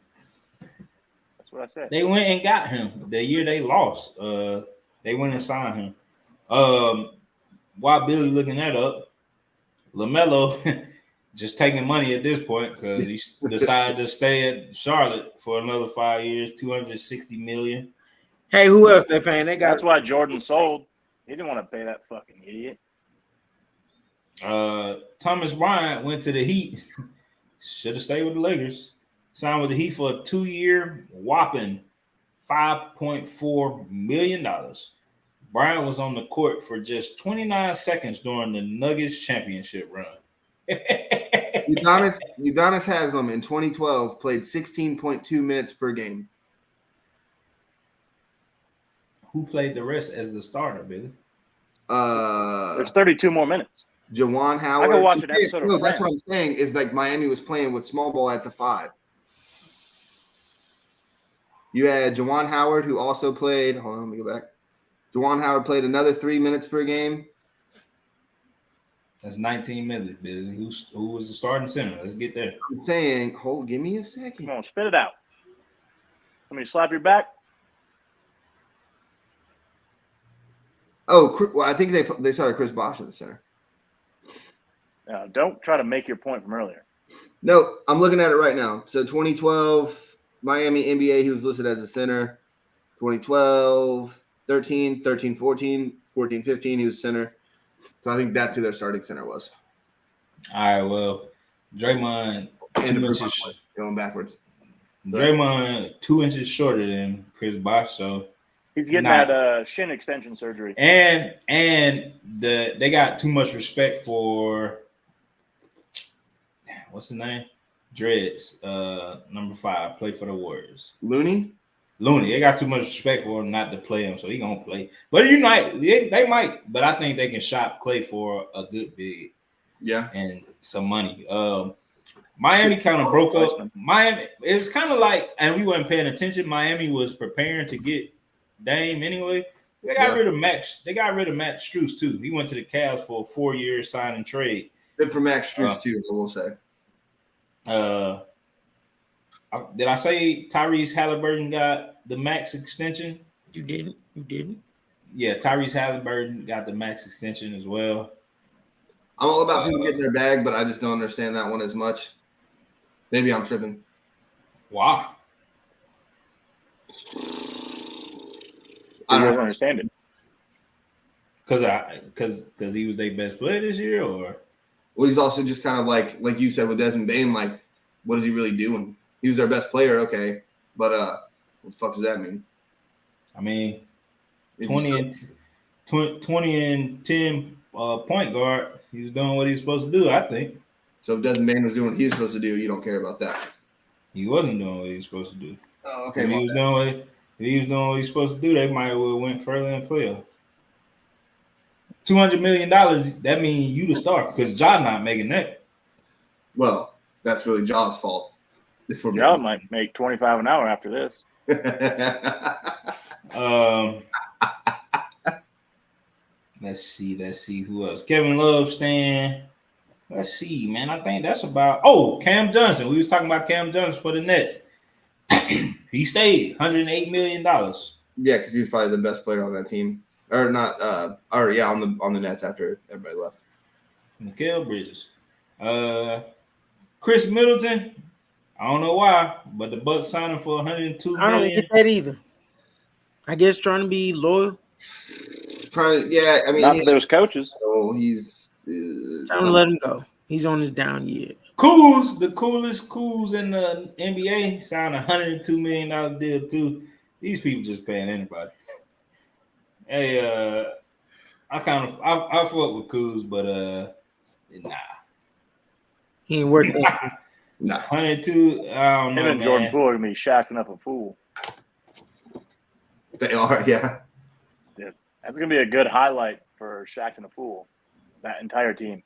That's what I said. They went and got him the year they lost. They went and signed him. While Billy looking that up, LaMelo just taking money at this point because he decided to stay at Charlotte for another 5 years, $260 million. Hey, who else they paying? They got That's why Jordan sold. He didn't want to pay that fucking idiot. Thomas Bryant went to the Heat. Should have stayed with the Lakers. Signed with the Heat for a 2-year whopping $5.4 million. Bryant was on the court for just 29 seconds during the Nuggets championship run. Udonis Haslam in 2012 played 16.2 minutes per game. Who played the rest as the starter, Billy? There's 32 more minutes. Juwan Howard. I can watch an episode of No, that's Friends. what I'm saying. Is like Miami was playing with small ball at the 5. You had Juwan Howard, who also played. Hold on, let me go back. Juwan Howard played another 3 minutes per game. That's 19 minutes, Billy. Who was the starting center? Let's get there. I'm saying, give me a second. Come on, spit it out. Let me slap your back. Oh, well, I think they started Chris Bosh in the center. Don't try to make your point from earlier. No, I'm looking at it right now. So 2012 Miami NBA, he was listed as a center. 2012, 13, 14, 15, he was center. So I think that's who their starting center was. All right, well, Draymond And 2 inches. Going backwards. Draymond 2 inches shorter than Chris Bosh, so he's getting that shin extension surgery. And they got too much respect for what's his name? Dreads, number 5, play for the Warriors. Looney. They got too much respect for him not to play him, so he gonna play. But they might, but I think they can shop Clay for a good bid. Yeah, and some money. Miami kind of broke up. Miami, it's kind of like, and we weren't paying attention. Miami was preparing to get Dame anyway. They got rid of Max. They got rid of Max Strus too. He went to the Cavs for a 4-year sign and trade. Good for Max Strus too, I will say. Did I say Tyrese Halliburton got the max extension? You didn't. Yeah, Tyrese Halliburton got the max extension as well. I'm all about people getting their bag, but I just don't understand that one as much. Maybe I'm tripping. Wow. I don't understand it. Because he was their best player this year, or well, he's also just kind of like you said with Desmond Bane, like, what is he really doing? He was their best player, okay, but what the fuck does that mean? I mean, 20 and 10 point guard. He was doing what he was supposed to do, I think. So if Desmond Bane was doing what he was supposed to do, you don't care about that. He wasn't doing what he was supposed to do. Oh, okay. If he was doing what he was supposed to do, they might have went further in playoffs. $200 million, that means you the star, because Ja not making that. Well, that's really Ja's fault. Ja might make $25 an hour after this. Let's see who else. Kevin Love staying. Let's see, man. I think that's about. Oh, Cam Johnson. We was talking about Cam Johnson for the Nets. He stayed $108 million. Yeah, because he's probably the best player on that team, or not? On the Nets after everybody left. Mikal Bridges, Chris Middleton. I don't know why, but the Bucks signed him for $102 million. I don't get that either. I guess trying to be loyal. I mean, not for those coaches. Oh, he's trying to let him go. He's on his down year. Kuz, the coolest Kuz in the NBA, signed a $102 million deal too. These people just paying anybody. Hey, I fuck with Kuz, but nah. He ain't working. Nah. 102. I don't know, Him and man. Jordan Poole are gonna be shacking up a pool. They are, yeah. That's gonna be a good highlight for Shaq in the pool. That entire team.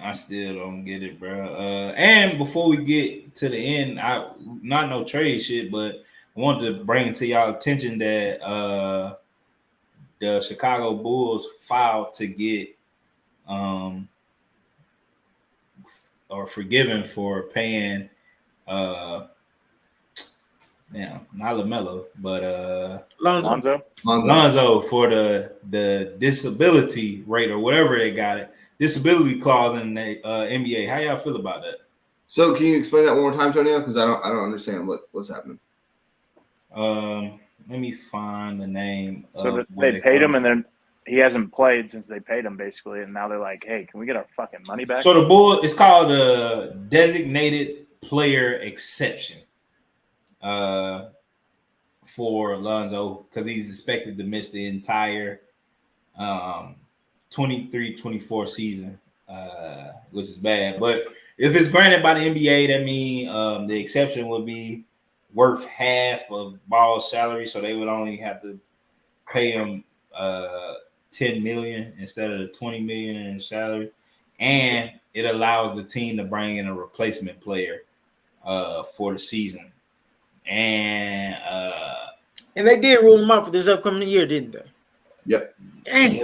I still don't get it, bro. And before we get to the end, not no trade shit, but I wanted to bring to y'all attention that the Chicago Bulls filed to get or forgiven for paying not LaMelo, but Lonzo for the disability rate or whatever they got it. Disability clause in the NBA. How y'all feel about that? So can you explain that one more time, Tonio? Because I don't understand what's happening. Let me find the name. So they paid him, and then he hasn't played since they paid him, basically. And now they're like, "Hey, can we get our fucking money back?" So the Bull, it's called a designated player exception for Lonzo because he's expected to miss the entire 23-24 season, which is bad. But if it's granted by the NBA, that means the exception would be worth half of Ball's salary, so they would only have to pay him $10 million instead of the $20 million in his salary, and it allows the team to bring in a replacement player for the season. And they did rule him out for this upcoming year, didn't they? Yep. Damn.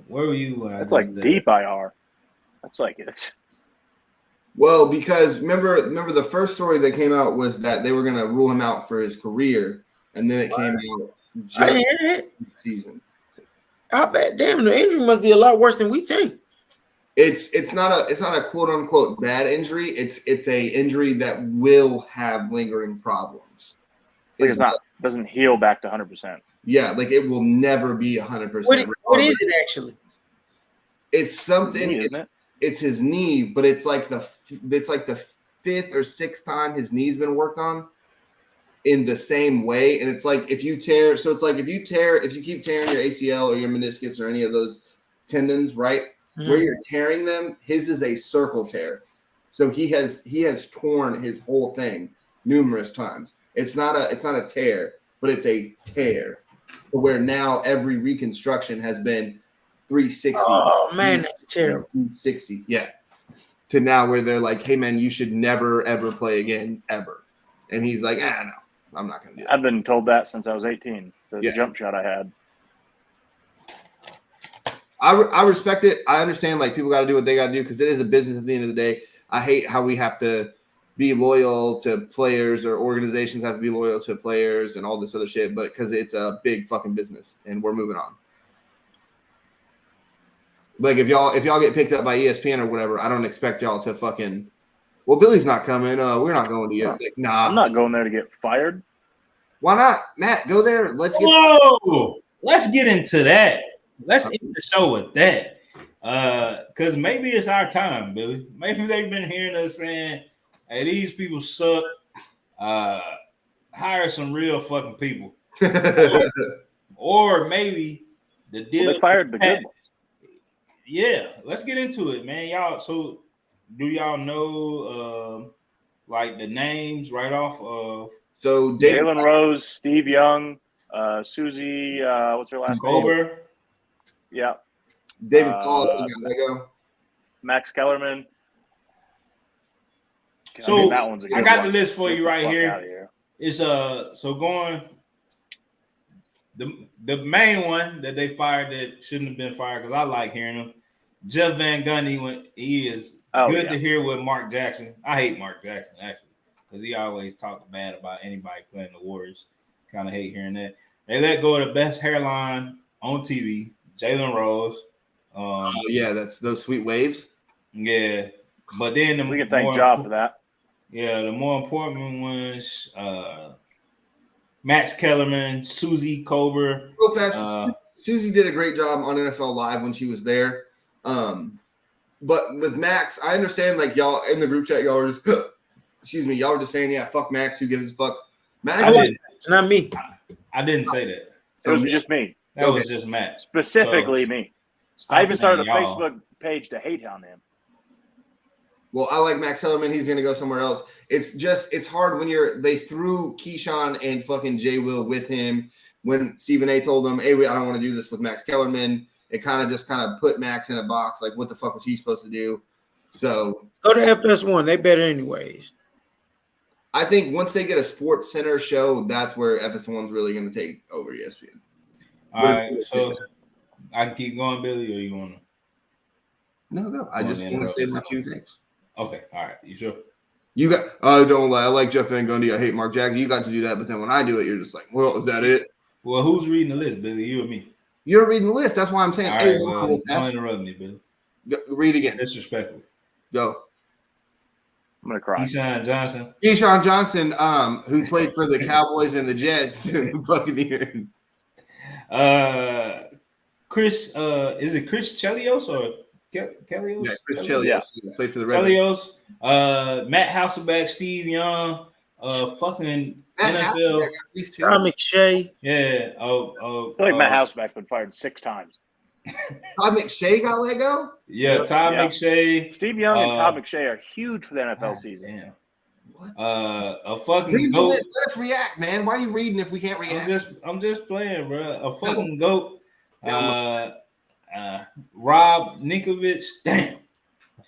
Where were you? That's like deep IR. That's like it's. Well, because remember the first story that came out was that they were going to rule him out for his career, and then it came out I didn't hear it. season. I bet. Damn, the injury must be a lot worse than we think. It's not a quote unquote bad injury. It's a injury that will have lingering problems. It's not doesn't heal back to 100%. Yeah, like it will never be 100%. What is it actually? It's something. Knee, isn't it? It's his knee, but it's like the fifth or sixth time his knee's been worked on in the same way. And it's like if you keep tearing your ACL or your meniscus or any of those tendons, right? Mm-hmm. Where you're tearing them, his is a circle tear. So he has torn his whole thing numerous times. It's not a tear, but it's a tear. Where now every reconstruction has been 360. Oh man, that's terrible. 360, yeah. To now where they're like, hey man, you should never ever play again ever. And he's like, no, I'm not gonna do that. I've been told that since I was 18. The Yeah. jump shot I had. I respect it. I understand like people got to do what they got to do because it is a business at the end of the day. I hate how we have to be loyal to players or organizations have to be loyal to players and all this other shit, but because it's a big fucking business and we're moving on. Like if y'all get picked up by ESPN or whatever, I don't expect y'all to fucking. Well, Billy's not coming. We're not going to you. Like, nah, I'm not going there to get fired. Why not, Matt? Go there. Let's get. Whoa! Let's get into that. Let's end the show with that. Because maybe it's our time, Billy. Maybe they've been hearing us saying, "Hey, these people suck. Hire some real fucking people." Or maybe the deal. Well, they fired the good ones. Yeah, let's get into it, man. Y'all, so do y'all know like the names right off of So Jalen Rose, Steve Young, Susie, what's her last name? Gober? Yeah. David Paul, go. Max Kellerman. So that one's a good I got one. the list for you right Fuck here. outta here. It's so going the main one that they fired that shouldn't have been fired because I like hearing him. Jeff Van Gundy, when he is good to hear with Mark Jackson. I hate Mark Jackson actually because he always talks bad about anybody playing the Warriors. Kind of hate hearing that. They let go of the best hairline on TV, Jalen Rose. Yeah, that's those sweet waves. Yeah, but then We can thank Job for that. Yeah, the more important ones, Max Kellerman, Susie Kober. Real fast, Susie did a great job on NFL Live when she was there. But with Max, I understand like y'all in the group chat, y'all were just y'all were just saying, yeah, fuck Max, who gives a fuck? Max, It's not me. I didn't say that. It was just me. That was just Max. Specifically me. I even started a y'all. Facebook page to hate on him. Well, I like Max Kellerman. He's gonna go somewhere else. It's hard when they threw Keyshawn and fucking Jay Will with him when Stephen A told them, hey, I don't want to do this with Max Kellerman. It kind of put Max in a box. Like, what the fuck was he supposed to do? So go to FS1. They better anyways. I think once they get a Sports Center show, that's where FS1's really going to take over ESPN. All right, so I can keep going, Billy, or you want to? No. I just want to say my two things. Okay, all right. You sure? You got. I don't lie. I like Jeff Van Gundy. I hate Mark Jackson. You got to do that, but then when I do it, you're just like, well, is that it? Well, who's reading the list, Billy? You or me? You're reading the list. That's why I'm saying. All Hey, right, well, don't interrupt me, Billy. Read again. Disrespectful. Go. I'm gonna cry. Keyshawn Johnson. Keyshawn Johnson, who played for the Cowboys and the Jets and the Buccaneers. Chris, is it Chris Chelios or Chelios? Yeah, Chris Chelios. Yeah. Played for the Red Wings. Chelios. Matt Hasselbeck, Steve Young, fucking Matt NFL. Hasselbeck got these two. Tom McShay. Yeah. I feel like Matt Houseback's been fired 6 times. Todd McShay got let go? Yeah, Todd Yeah. McShay. Steve Young and Todd McShay are huge for the NFL season. Damn. What? A fucking Read the goat. list. Let us react, man. Why are you reading if we can't react? I'm just playing, bro. A fucking goat. Rob Ninkovich. Damn.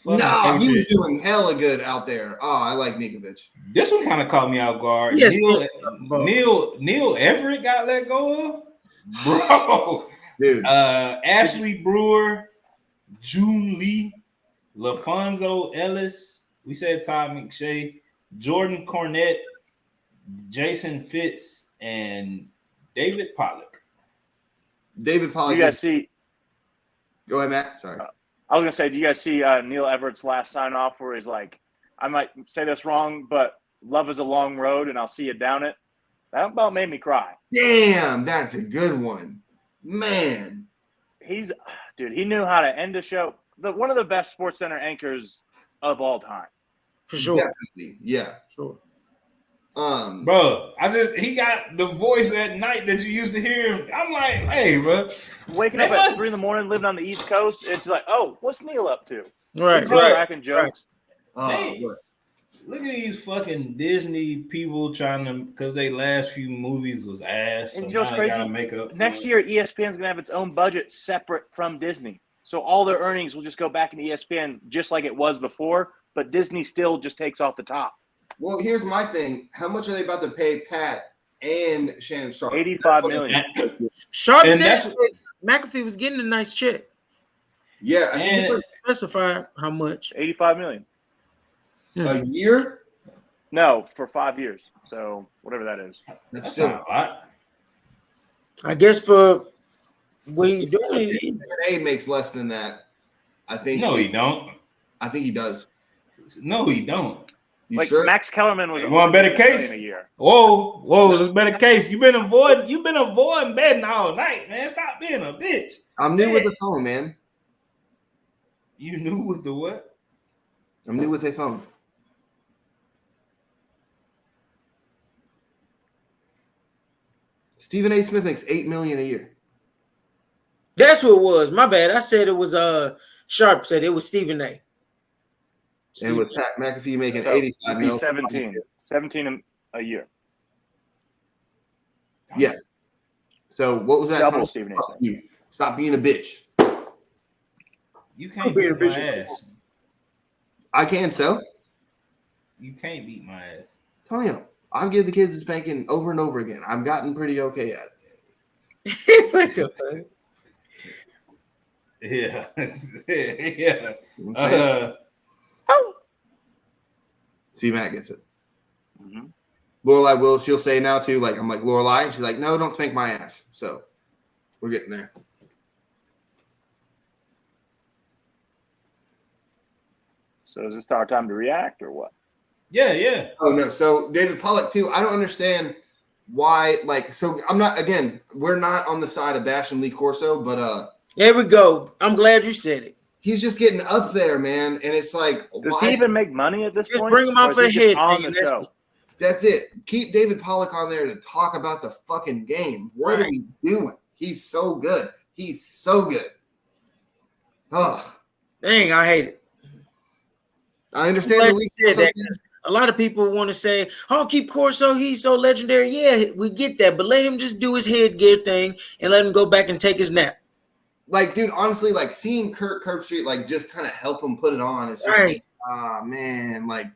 No, he was doing hella good out there. Oh, I like Ninkovich. This one kind of caught me off guard. Yes, Neil Everett got let go of, bro. Dude. Ashley Brewer, June Lee, LaFonso Ellis. We said Todd McShay, Jordan Cornette, Jason Fitz, and David Pollock. David Pollock. You guys see? Go ahead, Matt. Sorry. I was gonna say, do you guys see Neil Everett's last sign off where he's like, I might say this wrong, but love is a long road and I'll see you down it. That about made me cry. Damn, that's a good one. Man. He knew how to end a show. One of the best SportsCenter anchors of all time. For sure. Definitely. Yeah. Sure. Bro, he got the voice at night that you used to hear him. I'm like, hey, bro. Waking up at 3 a.m, living on the East Coast, it's like, oh, what's Neil up to? Right. He's cracking jokes. Hey, look at these fucking Disney people trying to, because they last few movies was ass. And so you know what's now they crazy? gotta make up for Next it. year, ESPN's gonna have its own budget separate from Disney. So all their earnings will just go back into ESPN just like it was before, but Disney still just takes off the top. Well, here's my thing. How much are they about to pay Pat and Shannon Sharp? $85 million. Sharp And said McAfee was getting a nice check. Yeah, I think it's Specify how much. $85 million. like a year. No, for 5 years. So whatever that is. That's That's still. not a lot. I guess for what he's doing. A makes less than that. I think. No, he don't. I think he does. No, he don't. You Like sure? Max Kellerman was You want a better $100 case? million a year. Whoa, let's bet a case. You've been avoiding betting all night, man. Stop being a bitch. I'm new with the phone, man. You knew with the what? I'm new with a phone. Stephen A. Smith makes $8 million a year. That's who it was. My bad. I said it was Sharp said it was Stephen A. And with Pat McAfee making So 85 it'd be million. 17 a year. Yeah. So what was that? Double time? Stephen A. Fuck you. Stop being a bitch. You can't Being beat a my bitch. ass. I can so. You can't beat my ass. Tonyo, I've given the kids a spanking over and over again. I've gotten pretty okay at it. What the fuck? Yeah. Yeah. Okay? See, Matt gets it. Mhm. Lorelai she'll say now too, like, I'm like, Lorelai, and she's like, no, don't spank my ass. So we're getting there. So is this our time to react or what? Yeah. Oh no, so David Pollock too. I don't understand why, like, so we're not on the side of bashing Lee Corso, but There we go. I'm glad you said it. he's just getting up there, man. And it's like, Does he even make money at this Just point? bring him Or off is of he the just head, on man. the That's show? it. That's it. Keep David Pollock on there to talk about the fucking game. What are we doing? He's so good. He's so good. Oh, Dang, I hate it. I understand I'm the glad league. you said that, 'cause a lot of people want to say, "Oh, keep Corso. He's so legendary." Yeah, we get that, but let him just do his headgear thing and let him go back and take his nap. Like, dude, honestly, like seeing Kirk Herbstreit like just kind of help him put it on. It's just like, man, like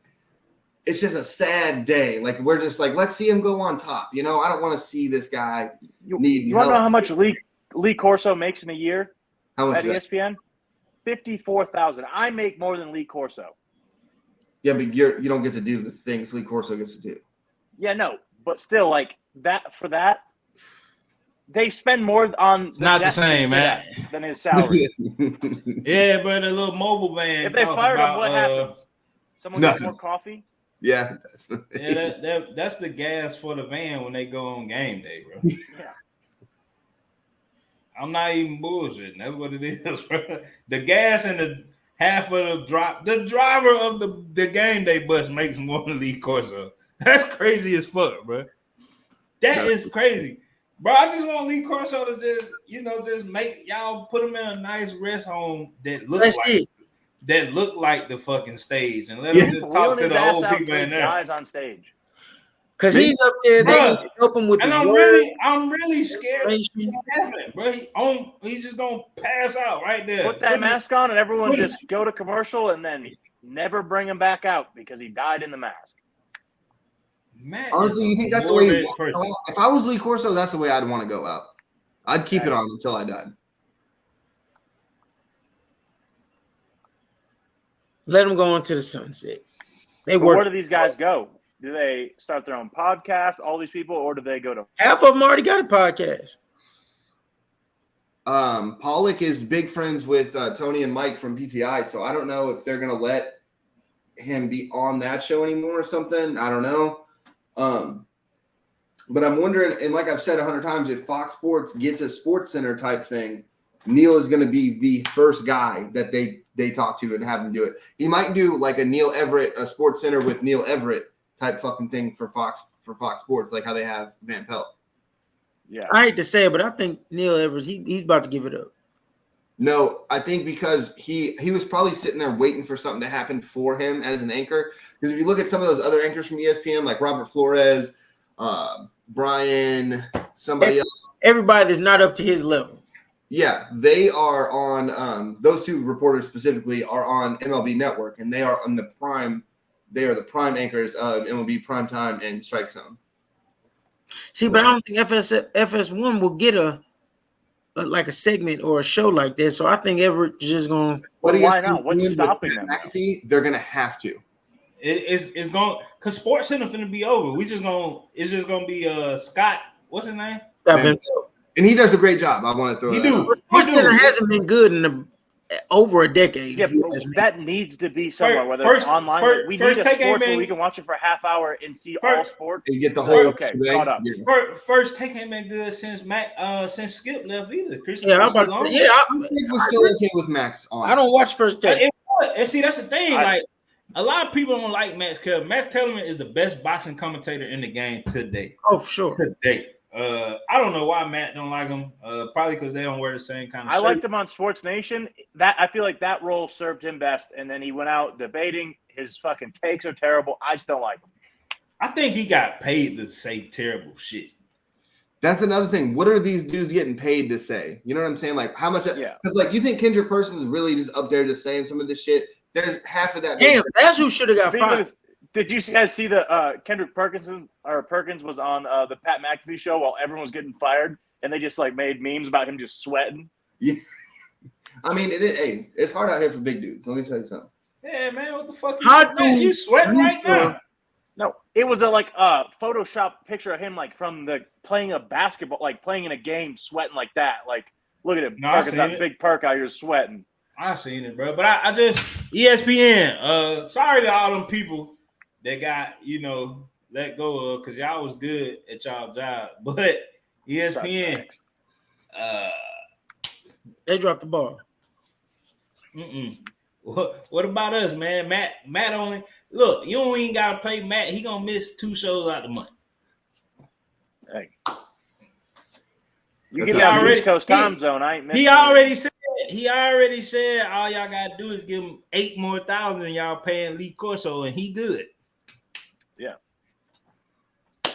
it's just a sad day. Like we're just like, let's see him go on top. You know, I don't want to see this guy need You want help. to know how much Lee Corso makes in a year How much at is that? ESPN? $54,000. I make more than Lee Corso. Yeah, but you don't get to do the things Lee Corso gets to do. Yeah, no, but still, like that for that, they spend more on. It's not the same, man. Than his salary. Yeah, but a little mobile van. If they costs fired him, about, what happens? Someone gets nothing. more coffee. Yeah. Yeah, that's the gas for the van when they go on game day, bro. Yeah. I'm not even bullshitting. That's what it is, bro. The gas and the half of the drop. The driver of the game day bus makes more than Lee Corso. That's crazy as fuck, bro. That is crazy. Bro, I just want Lee Corso to just make y'all put him in a nice rest home that look like the fucking stage, and let him just talk to the old people in there. Guys on stage. Because he's up there, they need to help him with his I'm really scared of information. what happened, bro. He's just gonna pass out right there. Put that mask on, and everyone just go to commercial, and then never bring him back out because he died in the mask. Matt Honestly, you think that's the way you want to go out? If I was Lee Corso, that's the way I'd want to go out. I'd keep it on until I died. Let them go into the sunset. Where do these guys go? Do they start their own podcast, all these people, or do they go to... Half of them already got a podcast. Pollock is big friends with Tony and Mike from PTI, so I don't know if they're going to let him be on that show anymore or something. I don't know. But I'm wondering, and like I've said 100 times, if Fox Sports gets a Sports Center type thing, Neil is going to be the first guy that they talk to and have him do it. He might do like a Sports Center with Neil Everett type fucking thing for Fox Sports, like how they have Van Pelt. Yeah, I hate to say it, but I think Neil Everett, he's about to give it up. No, I think because he was probably sitting there waiting for something to happen for him as an anchor. Because if you look at some of those other anchors from ESPN, like Robert Flores, Brian, somebody else. Everybody that's not up to his level. Yeah, they are on those two reporters specifically are on MLB Network, and they are on the prime. They are the prime anchors of MLB Primetime and Strike Zone. See, but I don't think FS1 will get a segment or a show like this. So I think Everett is just going. Why not? What's stopping them? McAfee, they're going to have to. It's going because Sports Center finna be over. It's just gonna be Scott. What's his name? And he does a great job. I want to throw. Sports Center hasn't been good in over a decade. Yeah, that needs to be somewhere, whether it's online. We need a sports where we can watch it for a half hour and see all sports. And get the whole caught up. First take ain't been good since Skip left either. I was still okay with Max on. I don't watch First Take. And see, that's the thing. Like a lot of people don't like Max Kellerman. Max Kellerman is the best boxing commentator in the game today. Oh, for sure. Today. I don't know why Matt don't like him. Probably because they don't wear the same kind of shirt. I liked him on Sports Nation. That I feel like that role served him best. And then he went out debating. His fucking takes are terrible. I just don't like him. I think he got paid to say terrible shit. That's another thing. What are these dudes getting paid to say? You know what I'm saying? Like how much? Because like you think Kendrick Perkins is really just up there just saying some of this shit. There's half of that. Damn, that's who should have got fired. Did you guys see the Kendrick Perkins was on the Pat McAfee show while everyone was getting fired, and they just like made memes about him just sweating? Yeah, I mean, it's hard out here for big dudes. Let me tell you something. Yeah, man, what the fuck? You sweating right now? No, it was a Photoshop picture of him like from playing a basketball, like playing in a game, sweating like that. Like, look at him, big Perk out here sweating. I seen it, bro. But I just ESPN. Sorry to all them people that got let go of because y'all was good at y'all job, but ESPN, they dropped the ball. What about us, man? Matt only look. You don't even gotta pay Matt. He gonna miss 2 shows out the month. Hey, you get on the East Coast time zone. I ain't. He already said all y'all gotta do is give him 8 more thousand, and y'all paying Lee Corso, and he good. Yeah.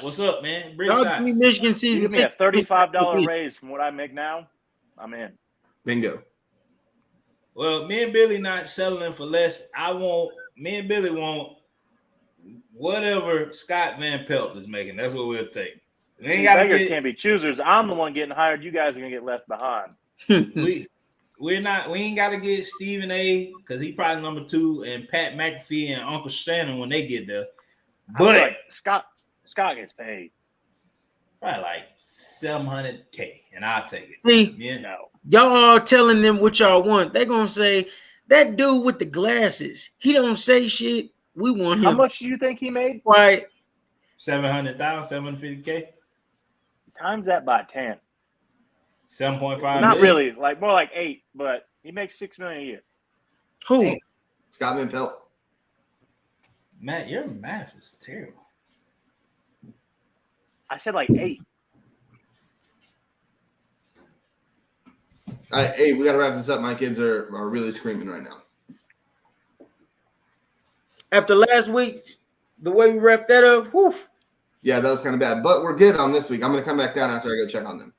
What's up, man? Michigan season. Give me a $35 raise from what I make now. I'm in. Bingo. Well, me and Billy not settling for less. Me and Billy want whatever Scott Van Pelt is making. That's what we'll take. Beggars can't be choosers. I'm the one getting hired. You guys are gonna get left behind. We ain't got to get Stephen A. because he probably number 2, and Pat McAfee and Uncle Shannon when they get there. But like Scott gets paid probably like $700K, and I'll take it. See, y'all are telling them what y'all want. They're gonna say that dude with the glasses. He don't say shit. We want him. How much do you think he made? Right, 700,000, 750K. Times that by 10. 7.5. Not really, like more like 8, but he makes $6 million a year. Who? Hey, Scott Van Pelt. Matt, your math is terrible. I said like 8. Hey, we got to wrap this up. My kids are really screaming right now. After last week, the way we wrapped that up, whew. Yeah, that was kind of bad. But we're good on this week. I'm going to come back down after I go check on them.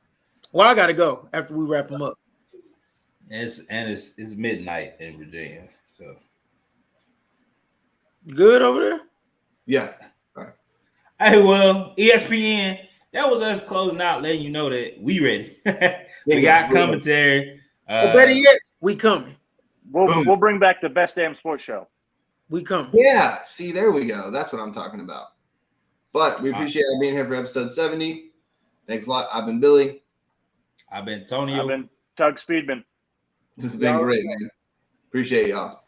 Well, I got to go after we wrap them up. It's midnight in Virginia. So Good over there? Yeah. hey, well, ESPN, that was us closing out, letting you know that we ready. We got commentary. Or better yet, we coming. We'll bring back the best damn sports show. We coming. Yeah. See, there we go. That's what I'm talking about. But we appreciate being here for episode 70. Thanks a lot. I've been Billy. I've been Tonio. I've been Tug Speedman. This has been great, man. Appreciate y'all.